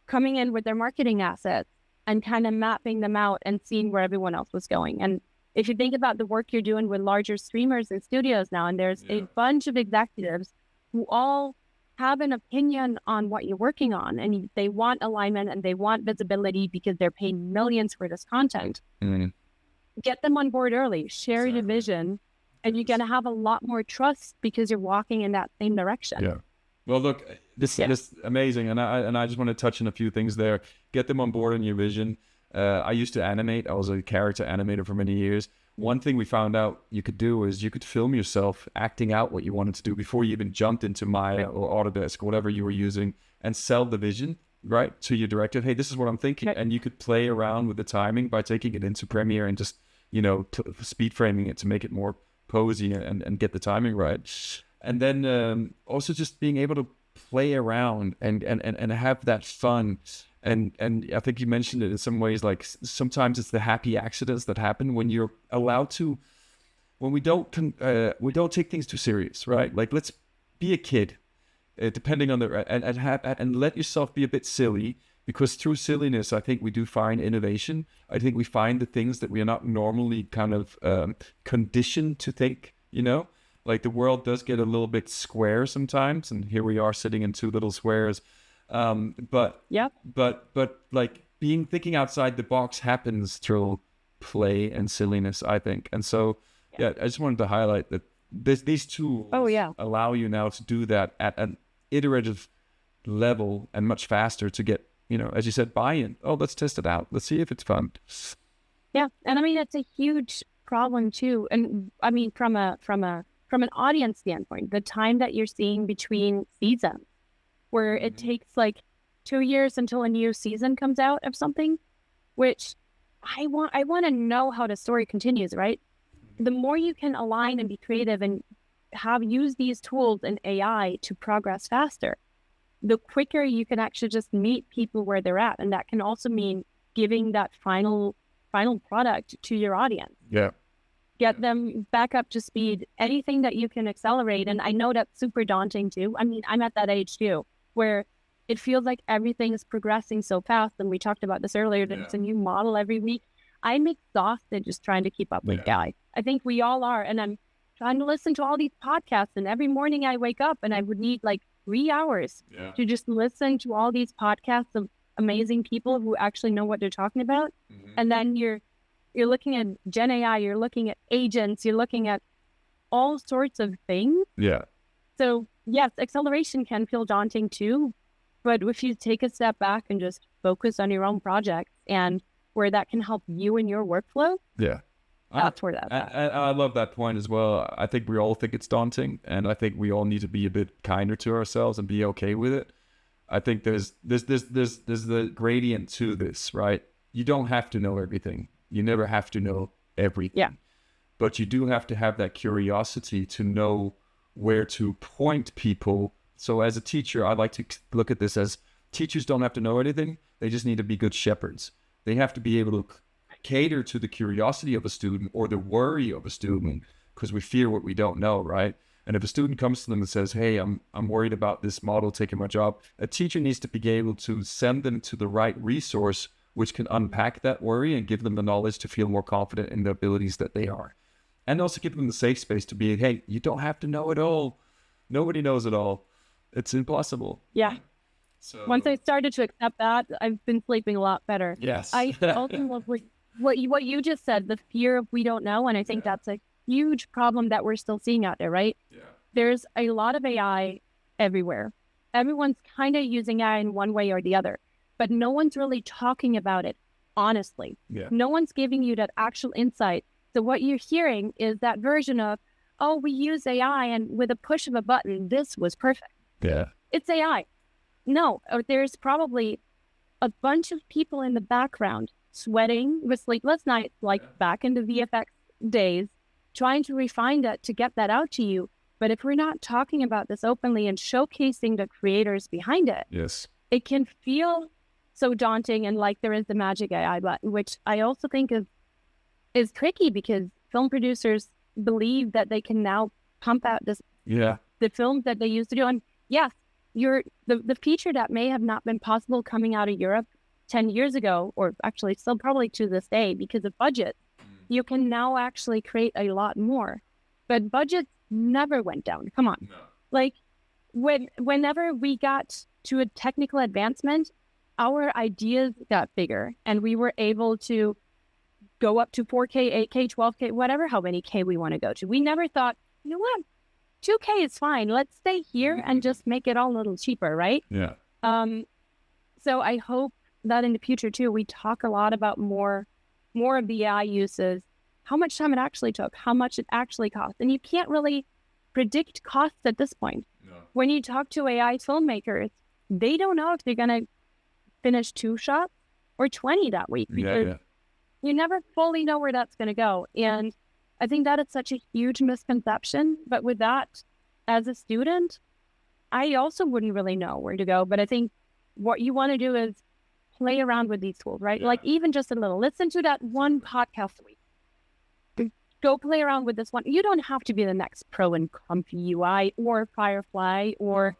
coming in with their marketing assets and kind of mapping them out and seeing where everyone else was going. And if you think about the work you're doing with larger streamers and studios now, and there's a bunch of executives who all have an opinion on what you're working on, and they want alignment and they want visibility because they're paying millions for this content. Get them on board early, share your vision, and you're going to have a lot more trust because you're walking in that same direction. Yeah. Well, look, this is amazing, and I just want to touch on a few things there. Get them on board in your vision. I used to animate. I was a character animator for many years. One thing we found out you could do is you could film yourself acting out what you wanted to do before you even jumped into Maya or Autodesk or whatever you were using, and sell the vision, right, to your director. Hey, this is what I'm thinking. And you could play around with the timing by taking it into Premiere and just, speed framing it to make it more posy and get the timing right. And then also just being able to play around and have that fun. And I think you mentioned it in some ways, like sometimes it's the happy accidents that happen when you're allowed to, when we don't take things too serious, right? Like, let's be a kid, depending on and let yourself be a bit silly, because through silliness, I think we do find innovation. I think we find the things that we are not normally kind of conditioned to think, Like, the world does get a little bit square sometimes, and here we are sitting in two little squares. But like thinking outside the box happens through play and silliness, I think. And so, I just wanted to highlight that these tools allow you now to do that at an iterative level and much faster to get, as you said, buy-in. Oh, let's test it out. Let's see if it's fun. Yeah. And I mean, it's a huge problem too. And I mean, from an audience standpoint, the time that you're seeing between seasons, where it takes like 2 years until a new season comes out of something, which I want to know how the story continues, right? The more you can align and be creative and use these tools and AI to progress faster, the quicker you can actually just meet people where they're at. And that can also mean giving that final product to your audience. Yeah. Get them back up to speed, anything that you can accelerate. And I know that's super daunting too. I mean, I'm at that age too, where it feels like everything is progressing so fast. And we talked about this earlier, that it's a new model every week. I'm exhausted just trying to keep up with Guy. I think we all are. And I'm trying to listen to all these podcasts. And every morning I wake up and I would need like 3 hours to just listen to all these podcasts of amazing people who actually know what they're talking about. And then you're looking at Gen AI, you're looking at agents, you're looking at all sorts of things. Yeah. So yes, acceleration can feel daunting too, but if you take a step back and just focus on your own projects and where that can help you in your workflow, that's where that's at. I love that point as well. I think we all think it's daunting, and I think we all need to be a bit kinder to ourselves and be okay with it. I think there's the gradient to this, right? You don't have to know everything. You never have to know everything. Yeah. But you do have to have that curiosity to know where to point people. So as a teacher, I like to look at this as teachers don't have to know anything. They just need to be good shepherds. They have to be able to cater to the curiosity of a student or the worry of a student, because we fear what we don't know, right? And if a student comes to them and says, hey, I'm worried about this model taking my job, a teacher needs to be able to send them to the right resource which can unpack that worry and give them the knowledge to feel more confident in the abilities that they are. And also give them the safe space to be, hey, you don't have to know it all. Nobody knows it all. It's impossible. Yeah. So once I started to accept that, I've been sleeping a lot better. Yes. I also love what you just said, the fear of we don't know. And I think that's a huge problem that we're still seeing out there, right? Yeah. There's a lot of AI everywhere. Everyone's kind of using AI in one way or the other, but no one's really talking about it honestly. Yeah. No one's giving you that actual insight. So what you're hearing is that version of, oh, we use AI and with a push of a button, this was perfect. Yeah. It's AI. No, there's probably a bunch of people in the background sweating with sleepless nights, like back in the VFX days, trying to refine that to get that out to you. But if we're not talking about this openly and showcasing the creators behind it, it can feel so daunting and like there is the magic AI button, which I also think is tricky because film producers believe that they can now pump out the films that they used to do. And yes, the feature that may have not been possible coming out of Europe 10 years ago, or actually still probably to this day because of budget, you can now actually create a lot more. But budget never went down. Come on. No. Like whenever we got to a technical advancement, our ideas got bigger and we were able to go up to 4K, 8K, 12K, whatever, how many K we want to go to. We never thought, you know what, 2K is fine. Let's stay here and just make it all a little cheaper, right? Yeah. So I hope that in the future too, we talk a lot about more of the AI uses, how much time it actually took, how much it actually cost. And you can't really predict costs at this point. No. When you talk to AI filmmakers, they don't know if they're going to finish 2 shots or 20 that week because you never fully know where that's going to go. And I think that is such a huge misconception. But with that, as a student, I also wouldn't really know where to go. But I think what you want to do is play around with these tools, right? Yeah. Like even just a little. Listen to that one podcast a week. Go play around with this one. You don't have to be the next pro in Comfy UI or Firefly or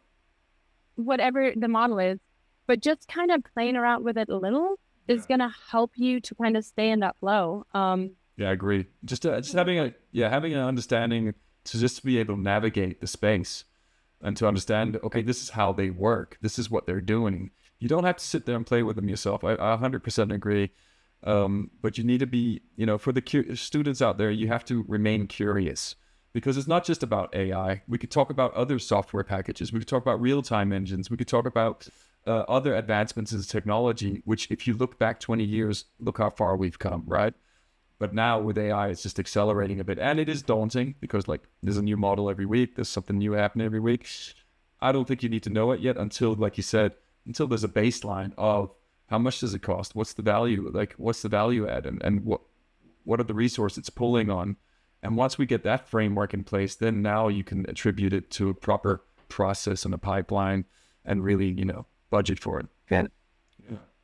whatever the model is, but just kind of playing around with it a little is going to help you to kind of stay in that flow. Yeah, I agree. Just having an understanding to just be able to navigate the space and to understand, okay, this is how they work. This is what they're doing. You don't have to sit there and play with them yourself. I 100% agree. But you need to be, for the students out there, you have to remain curious because it's not just about AI. We could talk about other software packages. We could talk about real-time engines. We could talk about other advancements in technology, which if you look back 20 years, look how far we've come, right? But now with AI, it's just accelerating a bit. And it is daunting because there's a new model every week. There's something new happening every week. I don't think you need to know it yet until, like you said, until there's a baseline of how much does it cost? What's the value? What's the value add? And what are the resources it's pulling on? And once we get that framework in place, then now you can attribute it to a proper process and a pipeline and really, budget for it. Yeah.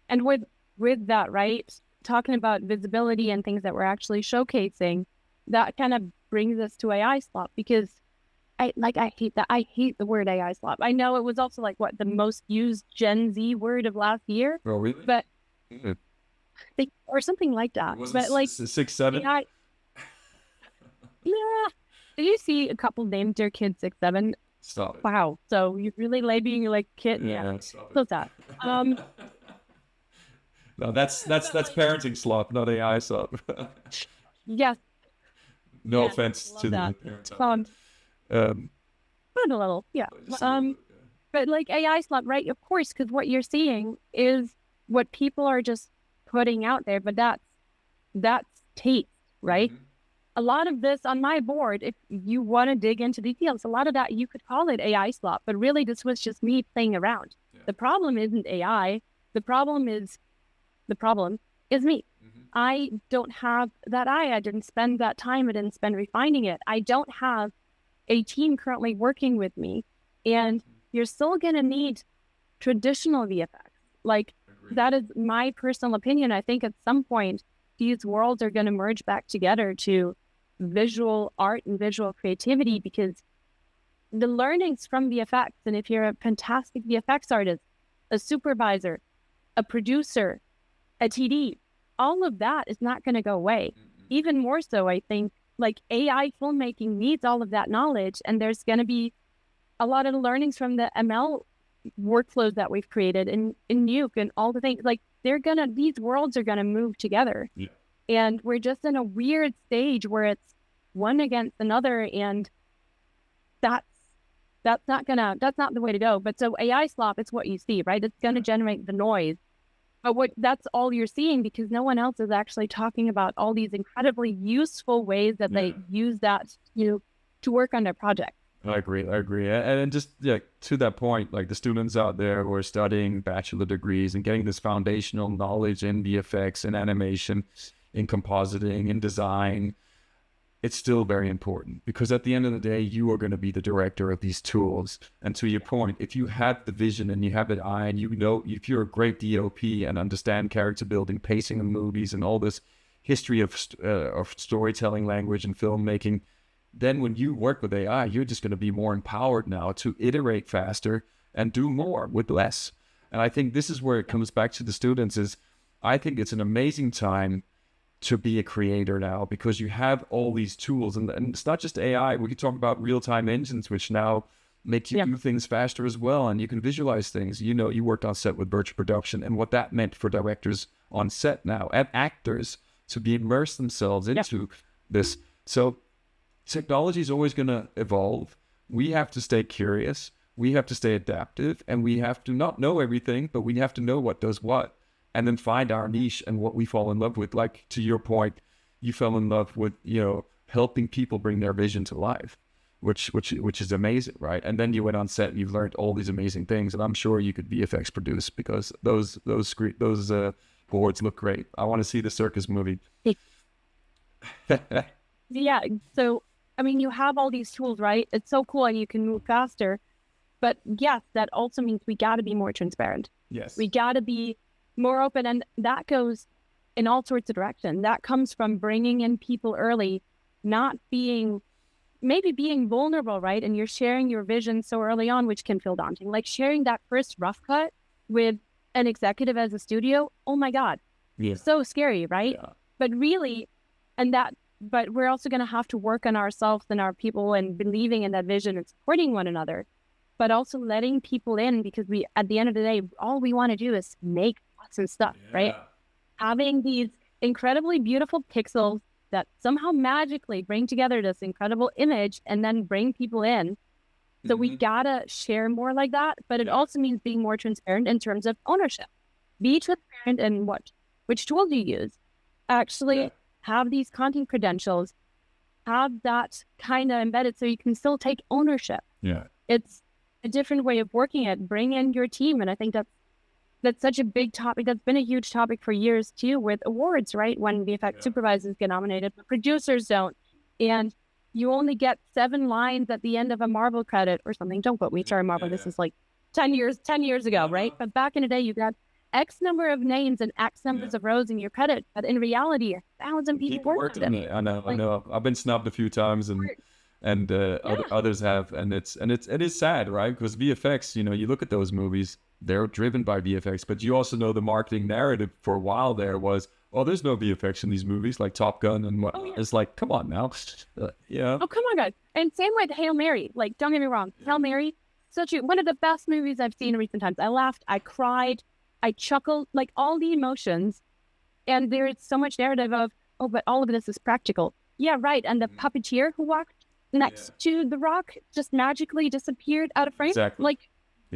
And with that, right, talking about visibility and things that we're actually showcasing, that kind of brings us to AI slop because I hate that. I hate the word AI slop. I know it was also the most used Gen Z word of last year. Oh, really? But or something like that. Was but it 6, 7? AI, yeah. Did you see a couple named their kids 6, 7? Stop it. Wow. So you're really labeling your kid. Yeah. So sad. No, that's parenting slop, not AI slop. Yes. No offense to the parents. But a little, yeah. But AI slop, right? Of course, because what you're seeing is what people are just putting out there, but that's taste, right? Mm-hmm. A lot of this on my board, if you want to dig into details, a lot of that you could call it AI slop, but really this was just me playing around. Yeah. The problem isn't AI. The problem is me. Mm-hmm. I don't have that eye. I didn't spend that time. I didn't spend refining it. I don't have a team currently working with me, and you're still going to need traditional VFX. That is my personal opinion. I think at some point, these worlds are going to merge back together to visual art and visual creativity because the learnings from VFX, and if you're a fantastic VFX artist, a supervisor, a producer, a TD, all of that is not going to go away. Mm-hmm. Even more so, I think, AI filmmaking needs all of that knowledge, and there's going to be a lot of learnings from the ML workflows that we've created in Nuke and all the things. These worlds are gonna move together. Yeah. And we're just in a weird stage where it's one against another, and that's not the way to go. But so AI slop, it's what you see, right? It's gonna generate the noise. But that's all you're seeing because no one else is actually talking about all these incredibly useful ways that they use that, to work on their project. I agree. And just to that point, the students out there who are studying bachelor degrees and getting this foundational knowledge in VFX and animation, in compositing, in design, it's still very important because at the end of the day, you are going to be the director of these tools. And to your point, if you have the vision and you have the eye and if you're a great DOP and understand character building, pacing of movies and all this history of storytelling language and filmmaking, then when you work with AI, you're just going to be more empowered now to iterate faster and do more with less. And I think this is where it comes back to the students is I think it's an amazing time to be a creator now because you have all these tools and it's not just AI. We could talk about real-time engines, which now make you do things faster as well. And you can visualize things. You know, you worked on set with virtual production and what that meant for directors on set now and actors to be immersed themselves into this. So technology is always going to evolve. We have to stay curious. We have to stay adaptive, and we have to not know everything, but we have to know what does what, and then find our niche and what we fall in love with. Like to your point, you fell in love with, you know, helping people bring their vision to life, which is amazing, right? And then you went on set and you've learned all these amazing things, and I'm sure you could VFX produce because those boards look great. I want to see the circus movie. Yeah. So, I mean, you have all these tools, right? It's so cool and you can move faster. But yes, that also means we got to be more transparent. Yes. We got to be more open. And that goes in all sorts of directions. That comes from bringing in people early, not being, maybe being vulnerable, right? And you're sharing your vision so early on, which can feel daunting. Like sharing that first rough cut with an executive as a studio. Oh my God. Yeah. So scary, right? Yeah. But really, but we're also going to have to work on ourselves and our people and believing in that vision and supporting one another, but also letting people in because at the end of the day, all we want to do is make awesome stuff, right? Having these incredibly beautiful pixels that somehow magically bring together this incredible image and then bring people in. So we gotta share more like that, but it also means being more transparent in terms of ownership. Be transparent in which tool do you use. Actually have these content credentials, have that kind of embedded so you can still take ownership. Yeah. It's a different way of working it. Bring in your team. And I think that's such a big topic. That's been a huge topic for years too with awards, right? When VFX supervisors get nominated, but producers don't. And you only get 7 lines at the end of a Marvel credit or something. Don't quote me, sorry, Marvel. This is like 10 years ago, right? But back in the day, you got X number of names and X numbers of rows in your credit. But in reality, 1,000 people worked on it. I know. I've been snubbed a few times and others have. And it is sad, right? Because VFX, you know, you look at those movies, they're driven by VFX, but you also know the marketing narrative for a while there was, oh, there's no VFX in these movies like Top Gun and what. It's like, come on now. Oh, come on, guys. And same with Hail Mary. Like, don't get me wrong. Hail Mary, one of the best movies I've seen in recent times. I laughed, I cried, I chuckled, like all the emotions. And there's so much narrative of, oh, but all of this is practical. Yeah, right. And the puppeteer who walked next to the rock just magically disappeared out of frame. Exactly. Like,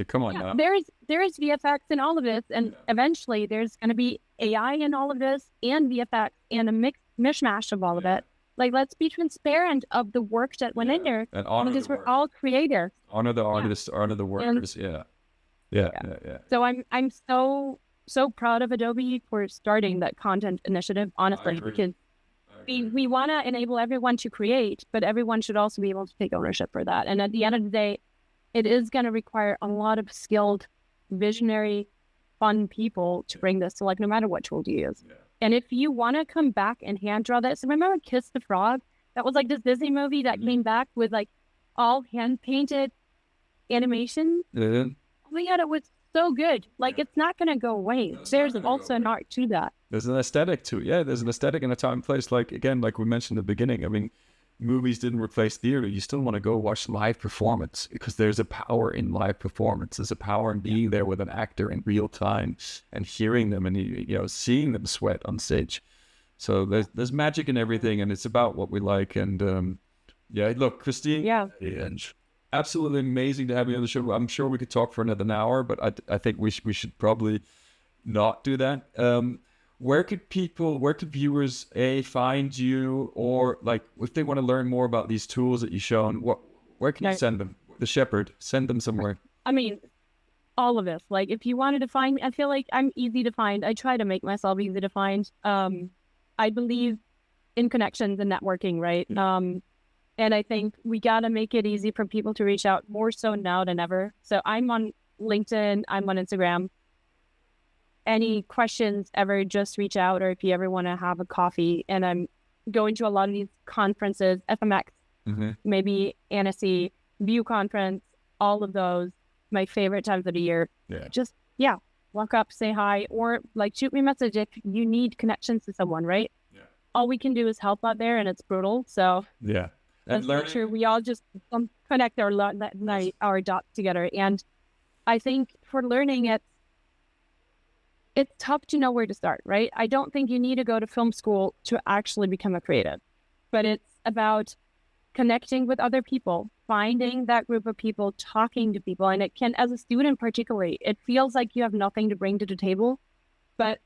come on now. There is VFX in all of this, and eventually there's going to be AI in all of this, and VFX, and a mishmash of all of it. Like, let's be transparent of the work that went in there, and honor because we're all creators. Honor the artists, honor the workers. Yeah. So I'm so proud of Adobe for starting that content initiative. Honestly, because we want to enable everyone to create, but everyone should also be able to take ownership for that. And at the end of the day, it is going to require a lot of skilled, visionary, fun people to bring this to life, no matter what tool you use. Yeah. And if you want to come back and hand draw that, so remember Kiss the Frog? That was like this Disney movie that came back with like all hand painted animation. Oh my God, it was so good. Like it's not going to go away. There's also an art to that. There's an aesthetic to it. Yeah, there's an aesthetic and a time and place. Like again, like we mentioned at the beginning, I mean, movies didn't replace theater. You still want to go watch live performance because there's a power in live performance. There's a power in being there with an actor in real time and hearing them and, you know, seeing them sweat on stage. So there's magic in everything, and it's about what we like. And look, Christine, absolutely amazing to have you on the show. I'm sure we could talk for another hour, but I think we should probably not do that. Where could viewers find you, or like if they want to learn more about these tools that you've shown, where can you send them? The Shepherd, send them somewhere. I mean, all of this. Like if you wanted to find me, I feel like I'm easy to find. I try to make myself easy to find. I believe in connections and networking, right? And I think we got to make it easy for people to reach out more so now than ever. So I'm on LinkedIn, I'm on Instagram. Any questions ever, just reach out, or if you ever want to have a coffee. And I'm going to a lot of these conferences, FMX, maybe Annecy, View Conference, all of those. my favorite times of the year. Yeah. Just, walk up, say hi, or like shoot me a message if you need connections to someone, right? Yeah. All we can do is help out there, and it's brutal. So Yeah. let's make sure we all just connect our dots together. And I think for learning, it's tough to know where to start, right? I don't think you need to go to film school to actually become a creative, but it's about connecting with other people, finding that group of people, talking to people. And it can, as a student particularly, it feels like you have nothing to bring to the table, but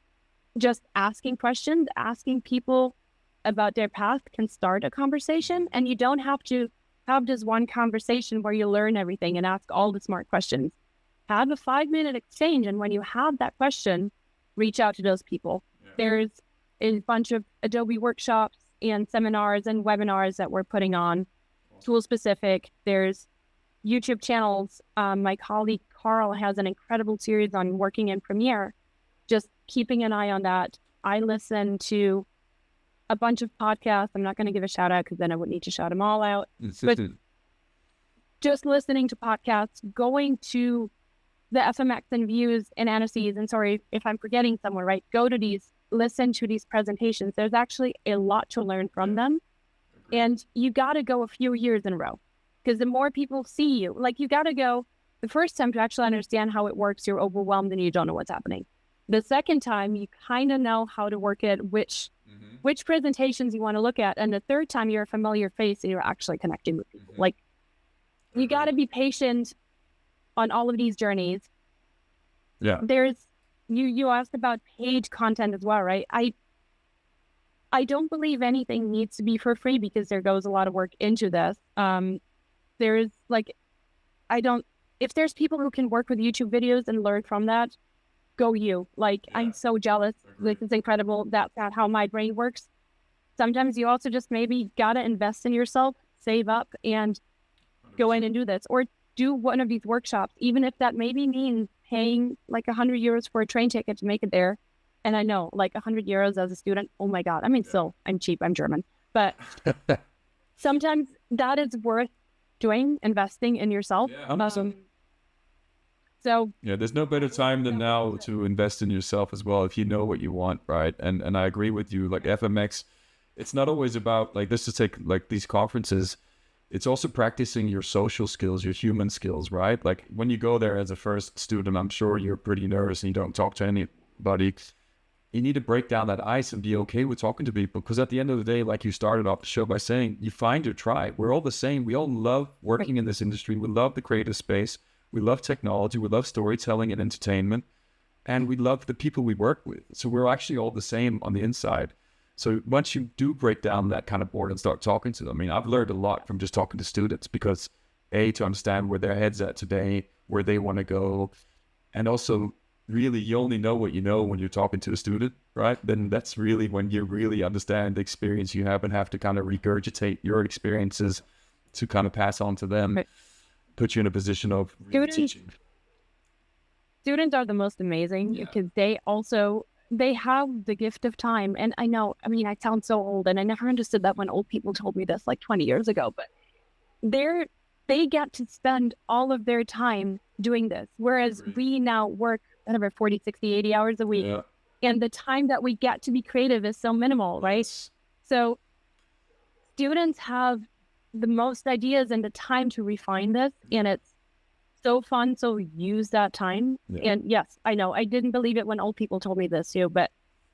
just asking questions, asking people about their path can start a conversation. And you don't have to have this one conversation where you learn everything and ask all the smart questions. Have a 5-minute exchange. And when you have that question, reach out to those people. Yeah. There's a bunch of Adobe workshops and seminars and webinars that we're putting on, tool specific. There's YouTube channels. My colleague Carl has an incredible series on working in Premiere. Just keeping an eye on that. I listen to a bunch of podcasts. I'm not going to give a shout out because then I would need to shout them all out. But just listening to podcasts, going to the FMX and Views and NSCs, and sorry if I'm forgetting somewhere, right? Go to these, listen to these presentations. There's actually a lot to learn from them. And you got to go a few years in a row, because the more people see you, like you got to go the first time to actually understand how it works, you're overwhelmed and you don't know what's happening. The second time, you kind of know how to work it, which presentations you want to look at. And the third time, you're a familiar face and you're actually connecting with people. Like, you got to be patient on all of these journeys. Yeah. There's, you asked about paid content as well, right? I don't believe anything needs to be for free, because there goes a lot of work into this. There's like, if there's people who can work with YouTube videos and learn from that, go you. Like, I'm so jealous. Like, it's incredible. That's not how my brain works. Sometimes you also just maybe gotta invest in yourself, save up, and 100%. Go in and do this. Or do one of these workshops, even if that maybe means paying like €100 for a train ticket to make it there. And I know, like, €100 as a student, oh my God. I mean, still, I'm cheap, I'm German. But sometimes that is worth doing, investing in yourself. So there's no better time than now to invest in yourself as well, if you know what you want, right? And I agree with you. Like, FMX, it's not always about, like, this to take like these conferences. It's also practicing your social skills, your human skills, right? Like, when you go there as a first student, I'm sure you're pretty nervous and you don't talk to anybody. You need to break down that ice and be okay with talking to people, because at the end of the day, like you started off the show by saying, you find your tribe. We're all the same. We all love working in this industry. We love the creative space. We love technology. We love storytelling and entertainment. And we love the people we work with. So we're actually all the same on the inside. So once you do break down that kind of board and start talking to them, I mean, I've learned a lot from just talking to students, because to understand where their head's at today, where they want to go. And also, really, you only know what you know when you're talking to a student, right? Then that's really when you really understand the experience you have and have to kind of regurgitate your experiences to kind of pass on to them, put you in a position of really teaching. Students are the most amazing, because they have the gift of time. And I know, I mean, I sound so old, and I never understood that when old people told me this like 20 years ago, but they get to spend all of their time doing this. Whereas we now work whatever, 40, 60, 80 hours a week. Yeah. And the time that we get to be creative is so minimal, right? So students have the most ideas and the time to refine this. And it's so fun. So use that time. Yeah. And yes, I know, I didn't believe it when old people told me this too, but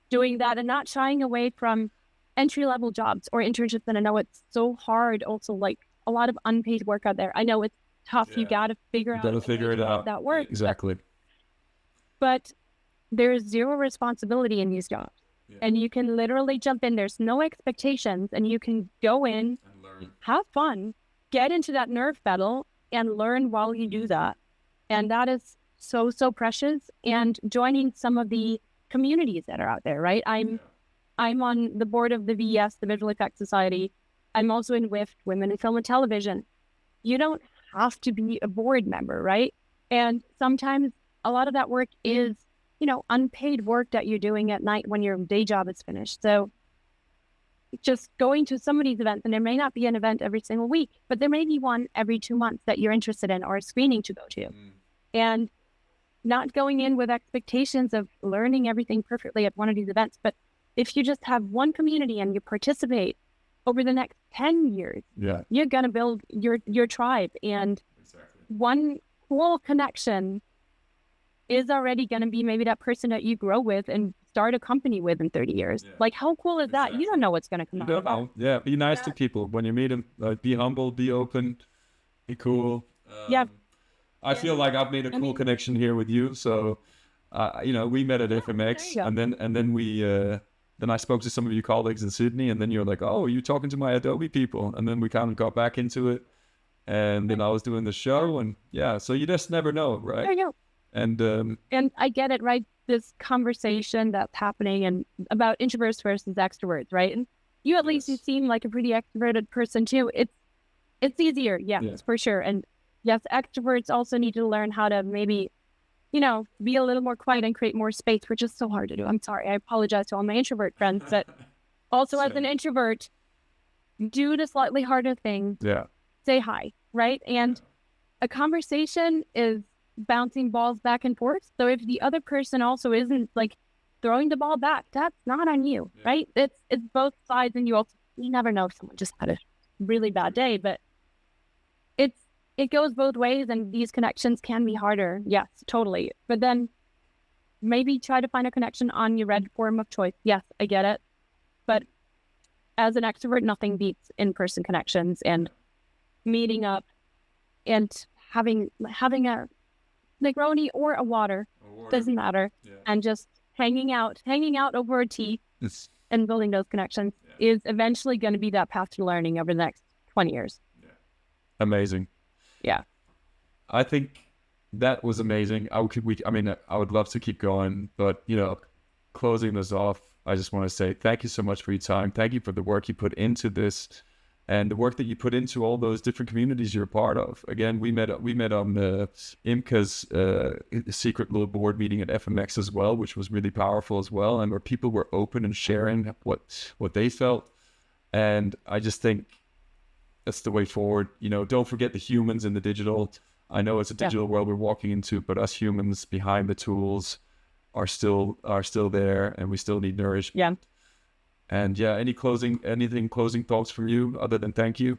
doing that and not shying away from entry-level jobs or internships. And I know it's so hard also, like a lot of unpaid work out there. I know it's tough. Yeah. You got to figure out that work. Exactly. But there's zero responsibility in these jobs. Yeah. And you can literally jump in. There's no expectations, and you can go in, and learn, have fun, get into that nerve battle, and learn while you do that. And that is so, so precious. And joining some of the communities that are out there, right? I'm on the board of the VES, the Visual Effects Society. I'm also in WIFT, Women in Film and Television. You don't have to be a board member, right? And sometimes a lot of that work is, unpaid work that you're doing at night when your day job is finished. So just going to some of these events, and there may not be an event every single week, but there may be one every 2 months that you're interested in or a screening to go to. and not going in with expectations of learning everything perfectly at one of these events. But if you just have one community and you participate over the next 10 years, you're going to build your tribe. And one cool connection is already going to be maybe that person that you grow with and start a company with in 30 years. Like, how cool is that? You don't know what's going to come out of that. Yeah, be nice to people when you meet them. Be humble, be open, be cool. I feel like I've made a cool connection here with you. So, we met at FMX, and then we then I spoke to some of your colleagues in Sydney, and then you're like, oh, you're talking to my Adobe people, and then we kind of got back into it, and then I was doing the show, and so you just never know, right? I know. And I get it, right? This conversation that's happening and about introverts versus extroverts, right? And you at least you seem like a pretty extroverted person too. It's easier, yes, for sure. And yes, extroverts also need to learn how to maybe, be a little more quiet and create more space, which is so hard to do. I'm sorry. I apologize to all my introvert friends, but also as an introvert, do the slightly harder thing. Yeah. Say hi, right? And a conversation is bouncing balls back and forth. So if the other person also isn't like throwing the ball back, that's not on you, right? It's both sides, and you never know if someone just had a really bad day, but it goes both ways, and these connections can be harder. Yes, totally. But then maybe try to find a connection on your red form of choice. Yes, I get it. But as an extrovert, nothing beats in-person connections and meeting up and having a Negroni or a water, doesn't matter, and just hanging out over a tea and building those connections is eventually going to be that path to learning over the next 20 years. Amazing. Yeah. I think that was amazing. I would love to keep going, but closing this off, I just want to say thank you so much for your time. Thank you for the work you put into this, and the work that you put into all those different communities you're a part of. Again, we met on the IMCA's secret little board meeting at FMX as well, which was really powerful as well, and where people were open and sharing what they felt. And I just think that's the way forward. Don't forget the humans in the digital. I know it's a digital world we're walking into, but us humans behind the tools are still there, and we still need nourishment. Yeah. And anything closing thoughts from you other than thank you?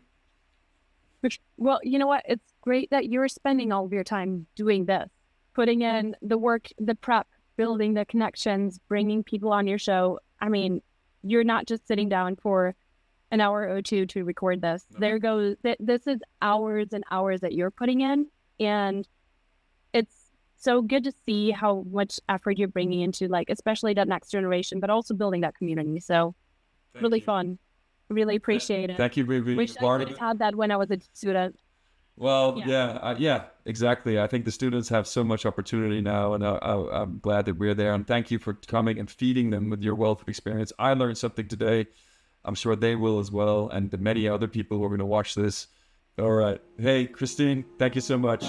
Well, you know what? It's great that you're spending all of your time doing this, putting in the work, the prep, building the connections, bringing people on your show. I mean, you're not just sitting down for an hour or two to record this. No. This is hours and hours that you're putting in, and it's so good to see how much effort you're bringing into, like, especially that next generation, but also building that community. So really fun. Really appreciate it. Thank you for being part of it. I had that when I was a student. Well, exactly. I think the students have so much opportunity now, and I'm glad that we're there. And thank you for coming and feeding them with your wealth of experience. I learned something today. I'm sure they will as well, and the many other people who are going to watch this. All right. Hey, Christine, thank you so much.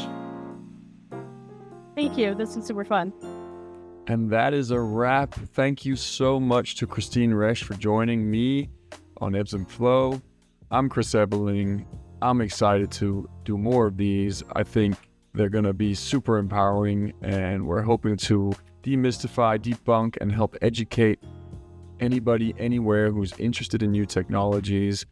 Thank you. This was super fun. And that is a wrap. Thank you so much to Christine Resch for joining me on Ebbs and Flow. I'm Chris Ebeling. I'm excited to do more of these. I think they're going to be super empowering, and we're hoping to demystify, debunk, and help educate anybody anywhere who's interested in new technologies.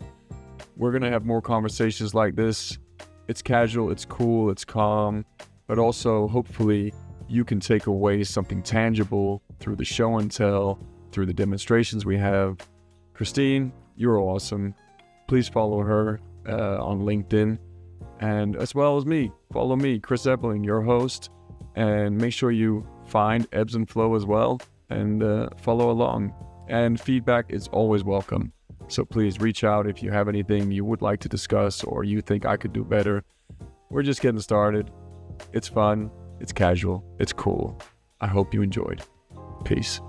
We're going to have more conversations like this. It's casual, it's cool, it's calm, but also hopefully you can take away something tangible through the show and tell, through the demonstrations we have. Christine, you're awesome. Please follow her on LinkedIn, and as well as me. Follow me, Chris Ebeling, your host, and make sure you find Ebbs and Flow as well, and follow along. And feedback is always welcome. So please reach out if you have anything you would like to discuss or you think I could do better. We're just getting started. It's fun. It's casual. It's cool. I hope you enjoyed. Peace.